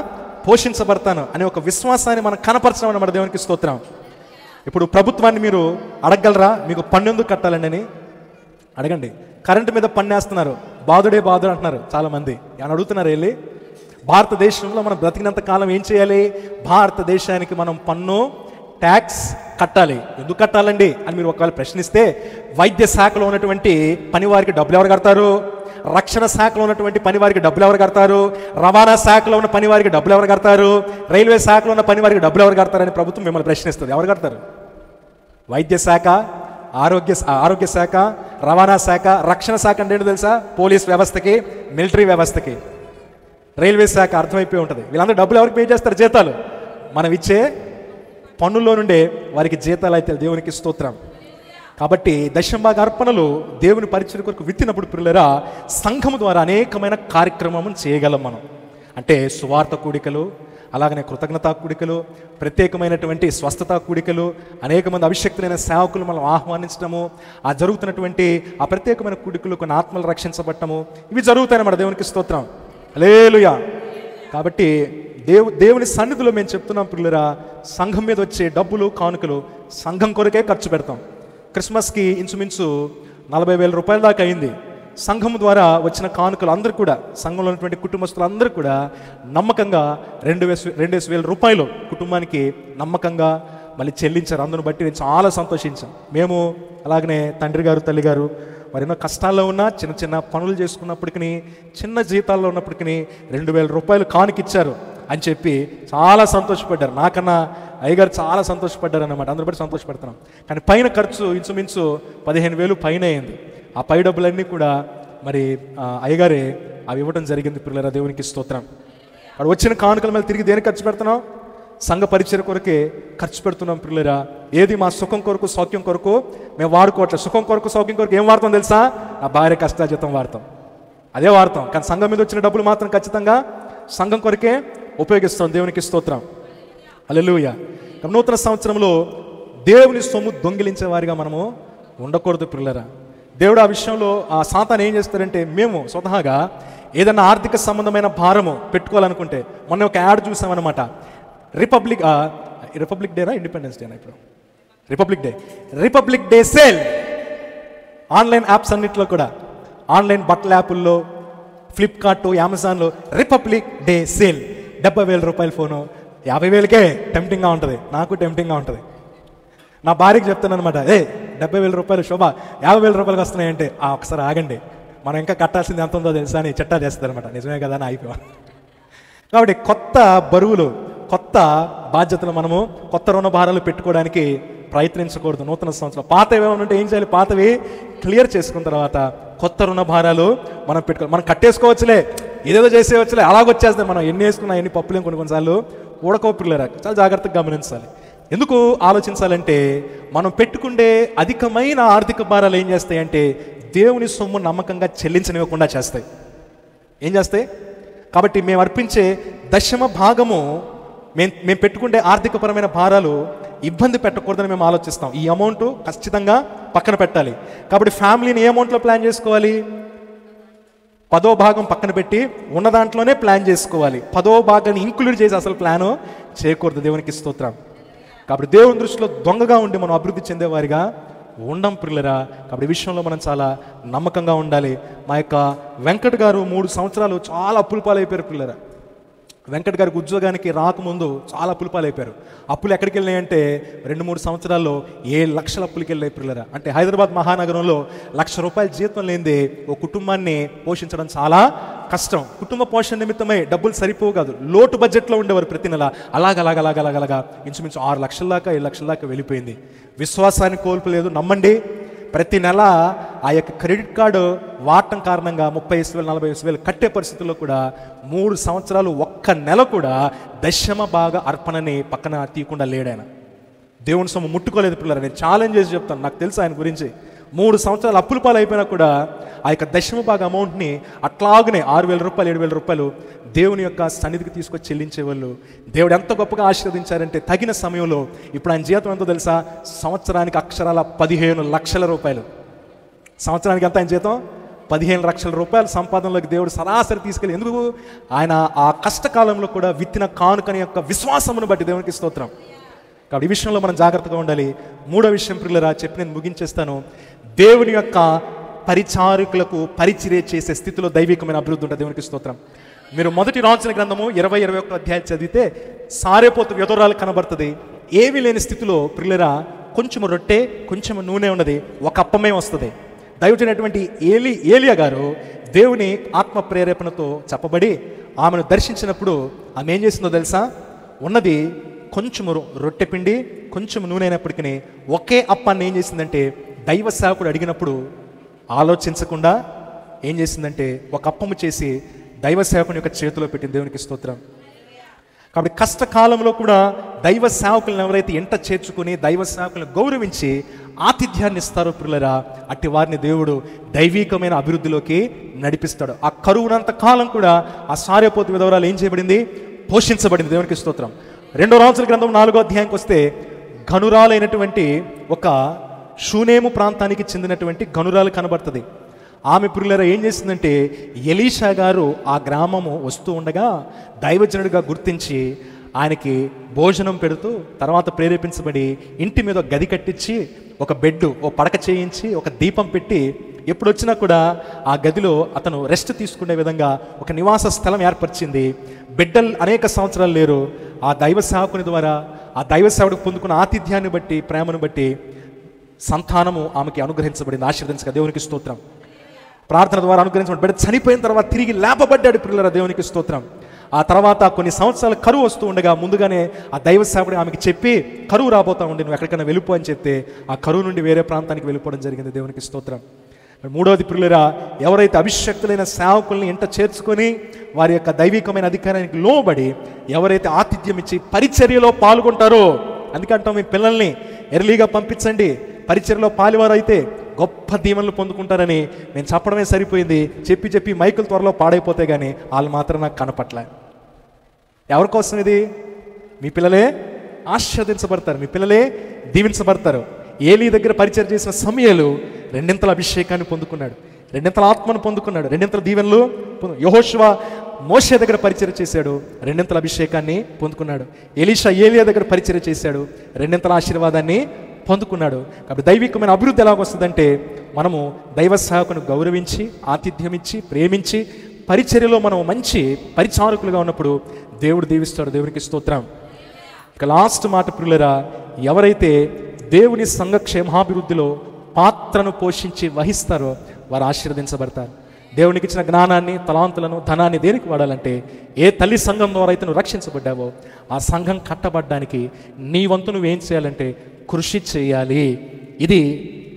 పోషించబడతాను అనే ఒక విశ్వాసాన్ని మనం కనపరచడం అన్నమాట. దేవునికి స్తోత్రం. ఇప్పుడు ప్రభుత్వాన్ని మీరు అడగలరా మీకు పన్ను ఎందుకు కట్టాలండి అని? అడగండి. కరెంటు మీద పన్నేస్తున్నారు, బాధుడే బాధుడు అంటున్నారు చాలామంది. అని అడుగుతున్నారు వెళ్ళి. భారతదేశంలో మనం బ్రతికినంత కాలం ఏం చేయాలి? భారతదేశానికి మనం పన్ను ట్యాక్స్ కట్టాలి. ఎందుకు కట్టాలండి అని మీరు ఒకవేళ ప్రశ్నిస్తే, వైద్య శాఖలో ఉన్నటువంటి పనివారికి డబ్బులు ఎవరు కడతారు? రక్షణ శాఖలో ఉన్నటువంటి పనివారికి డబ్బులు ఎవరు కడతారు? రవాణా శాఖలో ఉన్న పనివారికి డబ్బులు ఎవరు కడతారు? రైల్వే శాఖలో ఉన్న పనివారికి డబ్బులు ఎవరు కడతారని ప్రభుత్వం మిమ్మల్ని ప్రశ్నిస్తుంది. ఎవరు కడతారు? వైద్య శాఖ, ఆరోగ్య శాఖ, రవాణా శాఖ, రక్షణ శాఖ అంటే ఏంటో తెలుసా? పోలీస్ వ్యవస్థకి, మిలిటరీ వ్యవస్థకి. రైల్వే శాఖ అర్థమైపోయి ఉంటుంది. వీళ్ళందరూ డబ్బులు ఎవరికి పే చేస్తారు? జీతాలు. మనం ఇచ్చే పన్నుల్లో నుండే వారికి జీతాలు అయితే. దేవునికి స్తోత్రం. కాబట్టి దశంభాగ అర్పణలు దేవుని పరిచయం కొరకు విత్తినప్పుడు పిల్లరా, సంఘము ద్వారా అనేకమైన కార్యక్రమం చేయగలం మనం. అంటే సువార్త కూడికలు, అలాగనే కృతజ్ఞతా కూడికలు, ప్రత్యేకమైనటువంటి స్వస్థతా కూడికలు, అనేక మంది అభిషక్తులైన సేవకులు మనం ఆహ్వానించడము, ఆ జరుగుతున్నటువంటి ఆ ప్రత్యేకమైన కూడికలు కొన్ని ఆత్మలు రక్షించబట్టము, ఇవి జరుగుతాయన్నమాట. దేవునికి స్తోత్రం. హల్లెలూయా. కాబట్టి దేవుని సన్నిధిలో మేము చెప్తున్నాం పిల్లరా, సంఘం మీద వచ్చే డబ్బులు కానుకలు సంఘం కొరకే ఖర్చు పెడతాం. క్రిస్మస్కి ఇంచుమించు 40,000 రూపాయల దాకా అయింది. సంఘం ద్వారా వచ్చిన కానుకలు అందరూ కూడా, సంఘంలో ఉన్నటువంటి కుటుంబస్తులందరూ కూడా నమ్మకంగా 2,000 రూపాయలు కుటుంబానికి నమ్మకంగా మళ్ళీ చెల్లించారు. అందును బట్టి నేను చాలా సంతోషించాను. మేము అలాగనే తండ్రి గారు తల్లి గారు మరి ఎన్నో కష్టాల్లో ఉన్నా, చిన్న చిన్న పనులు చేసుకున్నప్పటికీ, చిన్న జీతాల్లో ఉన్నప్పటికీ 2,000 రూపాయలు కానుకిచ్చారు అని చెప్పి చాలా సంతోషపడ్డారు. నాకన్నా అయ్యగారు చాలా సంతోషపడ్డారు అన్నమాట. అందరూ బట్టి సంతోషపడుతున్నాం. కానీ పైన ఖర్చు ఇంచుమించు 15,000 పైన అయింది. ఆ పై డబ్బులన్నీ కూడా మరి అయ్యగారే అవి ఇవ్వడం జరిగింది పిల్లల. దేవునికి స్తోత్రం. అక్కడ వచ్చిన కానుకల మీద తిరిగి దేనికి ఖర్చు పెడుతున్నాం? సంఘ పరిచయ కొరకే ఖర్చు పెడుతున్నాం పిల్లరా. ఏది మా సుఖం కొరకు సౌఖ్యం కొరకు మేము వాడుకోవట్లేదు. సుఖం కొరకు సౌఖ్యం కొరకు ఏం వాడతాం తెలుసా? నా భార్య కష్టాజీతం వాడతాం, అదే వాడతాం. కానీ సంఘం మీద వచ్చిన డబ్బులు మాత్రం ఖచ్చితంగా సంఘం కొరకే ఉపయోగిస్తాం. దేవునికి స్తోత్రం. హల్లెలూయా. నూతన సంవత్సరంలో దేవుని సొమ్ము దొంగిలించే వారిగా మనము ఉండకూడదు పిల్లరా. దేవుడు ఆ విషయంలో ఆ సాతాను ఏం చేస్తారంటే, మేము స్వతహాగా ఏదైనా ఆర్థిక సంబంధమైన భారము పెట్టుకోవాలనుకుంటే, మొన్న ఒక యాడ్ చూసామన్నమాట. రిపబ్లిక్ డేనా ఇండిపెండెన్స్ డేనా? ఇప్పుడు Republic Day sale. Online apps అన్నింటిలో కూడా, ఆన్లైన్ బట్టల యాప్ల్లో, ఫ్లిప్కార్ట్, అమెజాన్లో రిపబ్లిక్ డే సేల్. 70,000 రూపాయల ఫోను 50,000కే టెంప్టింగ్గా ఉంటుంది. నాకు టెంప్టింగ్గా ఉంటుంది. నా భార్యకి చెప్తాను అనమాట, 70,000 రూపాయలు శోభ 50,000 రూపాయలకి వస్తున్నాయంటే, ఒకసారి ఆగండి, మనం ఇంకా కట్టాల్సింది ఎంత ఉందో తెలుసా అని చట్టా చేస్తారనమాట. నిజమే కదా అని అయిపోయాం. కాబట్టి కొత్త బరువులు, కొత్త బాధ్యతలు, మనము కొత్త రుణ భారాలు పెట్టుకోవడానికి ప్రయత్నించకూడదు. నూతన సంవత్సరం పాతవి ఏమైనా ఉంటే ఏం చేయాలి? పాతవి క్లియర్ చేసుకున్న తర్వాత కొత్త రుణ భారాలు మనం పెట్టుకోవాలి. మనం కట్టేసుకోవచ్చులే, ఏదేదో చేసేవచ్చులే, అలాగొచ్చేస్తాయి. మనం ఎన్ని వేసుకున్నా ఎన్ని పప్పులేం కొన్నిసార్లు ఉడకోపిల్లరా. చాలా జాగ్రత్తగా గమనించాలి. ఎందుకు ఆలోచించాలంటే, మనం పెట్టుకుండే అధికమైన ఆర్థిక భారాలు ఏం చేస్తాయంటే దేవుని సొమ్ము నమ్మకంగా చెల్లించనివ్వకుండా చేస్తాయి. ఏం చేస్తాయి? కాబట్టి మేము అర్పించే దశమ భాగము, మేము పెట్టుకుంటే ఆర్థికపరమైన భారాలు ఇబ్బంది పెట్టకూడదని మేము ఆలోచిస్తాం. ఈ అమౌంట్ ఖచ్చితంగా పక్కన పెట్టాలి. కాబట్టి ఫ్యామిలీని ఏ అమౌంట్లో ప్లాన్ చేసుకోవాలి? 10వ భాగం పక్కన పెట్టి ఉన్న దాంట్లోనే ప్లాన్ చేసుకోవాలి. 10వ భాగాన్ని ఇంక్లూడ్ చేసి అసలు ప్లాను చేయకూడదు. దేవునికి స్తోత్రం. కాబట్టి దేవుని దృష్టిలో దొంగగా ఉండి మనం అభివృద్ధి చెందేవారిగా ఉండం పిల్లరా. కాబట్టి ఈ విషయంలో మనం చాలా నమ్మకంగా ఉండాలి. మా యొక్క వెంకట్ గారు 3 సంవత్సరాలు చాలా అప్పుల పాలైపోయారు పిల్లరా. వెంకట్ గారికి ఉద్యోగానికి రాకముందు చాలా అప్పులు అయిపోయారు. అప్పులు ఎక్కడికి వెళ్ళినాయంటే 2-3 సంవత్సరాల్లో 7 లక్షల అప్పులకి వెళ్ళాయి పిల్లరా. అంటే హైదరాబాద్ మహానగరంలో ₹1,00,000 జీతం లేనిదే ఓ కుటుంబాన్ని పోషించడం చాలా కష్టం. కుటుంబ పోషణ నిమిత్తమై డబ్బులు సరిపోవు కాదు, లోటు బడ్జెట్లో ఉండేవారు ప్రతి నెల. అలాగలాగలాగలాగలాగా ఇంచుమించు 6 లక్షల దాకా 7 లక్షల దాకా వెళ్ళిపోయింది. విశ్వాసాన్ని కోల్పోలేదు. నమ్మండి, ప్రతి నెల ఆ యొక్క క్రెడిట్ కార్డు వాడటం కారణంగా 30,000 40,000 కట్టే పరిస్థితుల్లో కూడా 3 సంవత్సరాలు ఒక్క నెల కూడా దశమ భాగ అర్పణని పక్కన తీయకుండా లేడాయన. దేవుని సొమ్ము ముట్టుకోలేదు పిల్లలు. నేను ఛాలెంజ్ చేసి చెప్తాను, నాకు తెలుసు ఆయన గురించి. 3 సంవత్సరాలు అప్పుల పాలు అయిపోయినా కూడా ఆ యొక్క దశమ భాగ అమౌంట్ని అట్లాగనే ₹6,000 ₹7,000 దేవుని యొక్క సన్నిధికి తీసుకొచ్చి చెల్లించేవాళ్ళు. దేవుడు ఎంత గొప్పగా ఆశీర్వదించారంటే తగిన సమయంలో ఇప్పుడు ఆయన జీతం ఎంతో తెలుసా? సంవత్సరానికి అక్షరాల ₹15 లక్షల. సంవత్సరానికి ఎంత ఆయన జీతం? ₹15 లక్షల సంపాదనలోకి దేవుడు సరాసరి తీసుకెళ్ళి. ఎందుకు? ఆయన ఆ కష్టకాలంలో కూడా విత్తిన కానుకని యొక్క విశ్వాసమును బట్టి దేవునికి స్తోత్రం. కాబట్టి ఈ విషయంలో మనం జాగ్రత్తగా ఉండాలి. 3వ విషయం ప్రియులరా చెప్పి నేను ముగించేస్తాను. దేవుని యొక్క పరిచారకులకు పరిచర్య చేసే స్థితిలో దైవికమైన అభివృద్ధి ఉంటుంది. దేవునికి స్తోత్రం. మీరు 1 రాజుల గ్రంథము 20-21 అధ్యాయం చదివితే సారేపోతు వ్యధురాలు కనబడుతుంది. ఏమీ లేని స్థితిలో ప్రియులరా కొంచెము రొట్టె కొంచెము నూనె ఉన్నది, ఒక అప్పమే వస్తుంది. దైవజనటువంటి ఏలియా గారు దేవుని ఆత్మ ప్రేరేపణతో చెప్పబడి ఆమెను దర్శించినప్పుడు ఆమె ఏం చేసిందో తెలుసా? ఉన్నది కొంచెము రొట్టె పిండి కొంచెం నూనె అయినప్పటికీ ఒకే అప్పాన్ని ఏం చేసిందంటే దైవ సేవకుడు అడిగినప్పుడు ఆలోచించకుండా ఏం చేసిందంటే ఒక అప్పము చేసి దైవ సేవకుని యొక్క చేతిలో పెట్టింది. దేవునికి స్తోత్రం. కాబట్టి కష్టకాలంలో కూడా దైవ సేవకులను ఎవరైతే ఎంట చేర్చుకుని దైవ సేవకులను గౌరవించి ఆతిథ్యాన్ని ఇస్తారో పిల్లరా, అట్టి వారిని దేవుడు దైవికమైన అభివృద్ధిలోకి నడిపిస్తాడు. ఆ కరువునంత కాలం కూడా ఆ సారేపోతు విధవరాలు ఏం చేయబడింది? పోషించబడింది. దేవునికి స్తోత్రం. 2వ రాజుల గ్రంథం 4వ అధ్యాయంకి వస్తే గనురాలైనటువంటి ఒక షూనేము ప్రాంతానికి చెందినటువంటి గనురాలు కనబడుతుంది. ఆమె పిల్లల ఏం చేసిందంటే ఎలీషా గారు ఆ గ్రామము వస్తూ ఉండగా దైవజనుడిగా గుర్తించి ఆయనకి భోజనం పెడుతూ తర్వాత ప్రేరేపించబడి ఇంటి మీద గది కట్టించి ఒక బెడ్ ఓ పడక చేయించి ఒక దీపం పెట్టి ఎప్పుడు వచ్చినా కూడా ఆ గదిలో అతను రెస్ట్ తీసుకునే విధంగా ఒక నివాస స్థలం ఏర్పరిచింది. బిడ్డలు అనేక సంవత్సరాలు లేరు. ఆ దైవ సేవకుని ద్వారా ఆ దైవ సేవకుడు పొందుకున్న ఆతిథ్యాన్ని బట్టి ప్రేమను బట్టి సంతానము ఆమెకి అనుగ్రహించబడింది. ఆశీర్వదించగా దేవునికి స్తోత్రం. ప్రార్థన ద్వారా అనుగ్రహించబడి బిడ్డ చనిపోయిన తర్వాత తిరిగి లేపబడ్డాడు పిల్లల. దేవునికి స్తోత్రం. ఆ తర్వాత కొన్ని సంవత్సరాలు కరువు వస్తూ ఉండగా ముందుగానే ఆ దైవ సేవకుడు ఆమెకి చెప్పి కరువు రాబోతా ఉండి నువ్వు ఎక్కడికైనా వెళ్ళిపో అని చెప్తే ఆ కరువు నుండి వేరే ప్రాంతానికి వెళ్ళిపోవడం జరిగింది. దేవునికి స్తోత్రం. 3వది ప్రియులరా, ఎవరైతే అభిషక్తులైన సేవకుల్ని ఎంట చేర్చుకొని వారి యొక్క దైవికమైన అధికారానికి లోబడి ఎవరైతే ఆతిథ్యం ఇచ్చి పరిచర్యలో పాల్గొంటారో, అందుకంటాం మీ పిల్లల్ని ఎర్లీగా పంపించండి, పరిచర్యలో పాలువారైతే గొప్ప దీవెనలు పొందుకుంటారని నేను చెప్పడమే సరిపోయింది. చెప్పి మైకులు త్వరలో పాడైపోతే కానీ వాళ్ళు మాత్రం నాకు కనపట్లే. ఎవరి కోసం ఇది? మీ పిల్లలే ఆశీర్వదించబడతారు, మీ పిల్లలే దీవించబడతారు. ఏలీ దగ్గర పరిచయం చేసిన సమయాలు 2 అభిషేకాన్ని పొందుకున్నాడు, 2 ఆత్మను పొందుకున్నాడు, 2 దీవెనలు. యెహోషువ మోషే దగ్గర పరిచయం చేశాడు, 2 అభిషేకాన్ని పొందుకున్నాడు. ఎలీషా ఏలియా దగ్గర పరిచయం చేశాడు, 2 ఆశీర్వాదాన్ని పొందుకున్నాడు. కాబట్టి దైవికమైన అభివృద్ధి ఎలాగొస్తుందంటే మనము దైవ సేవకును గౌరవించి ఆతిథ్యం ఇచ్చి ప్రేమించి పరిచర్యలో మనం మంచి పరిచారకులుగా ఉన్నప్పుడు దేవుడు దీవిస్తాడు. దేవునికి స్తోత్రం. ఇక లాస్ట్ మాట ప్రియులరా, ఎవరైతే దేవుని సంఘ క్షేమాభివృద్ధిలో పాత్రను పోషించి వహిస్తారో వారు ఆశీర్వదించబడతారు. దేవునికి ఇచ్చిన జ్ఞానాన్ని తలాంతులను ధనాన్ని దేనికి వాడాలంటే ఏ తల్లి సంఘం ద్వారా అయితే నువ్వు రక్షించబడ్డావో ఆ సంఘం కట్టబడ్డానికి నీ వంతు నువ్వేం చేయాలంటే కృషి చేయాలి. ఇది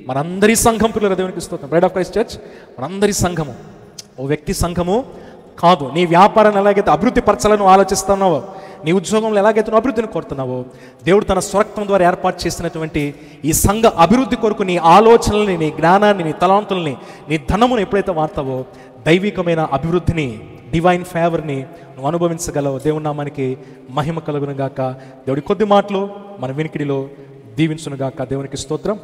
మనందరి సంఘం పిల్లల. దేవునికి స్తోత్రం. బ్రైడ్ ఆఫ్ క్రైస్ట్ చర్చ్ మనందరి సంఘము, ఓ వ్యక్తి సంఘము కాదు. నీ వ్యాపారాన్ని ఎలాగైతే అభివృద్ధి పరచాలని ఆలోచిస్తున్నావో, నీ ఉద్యోగంలో ఎలాగైతే నువ్వు అభివృద్ధిని కోరుతున్నావో, దేవుడు తన స్వరక్తం ద్వారా ఏర్పాటు చేసినటువంటి ఈ సంఘ అభివృద్ధి కొరకు నీ ఆలోచనల్ని, నీ జ్ఞానాన్ని, నీ తలాంతుల్ని, నీ ధనమును ఎప్పుడైతే వాడతావో దైవికమైన అభివృద్ధిని, డివైన్ ఫేవర్ని నువ్వు అనుభవించగలవు. దేవుని నామానికి మహిమ కలుగును గాక. దేవుడి కొద్ది మాటలు మన వినికిడిలో దీవించును గాక. దేవునికి స్తోత్రం.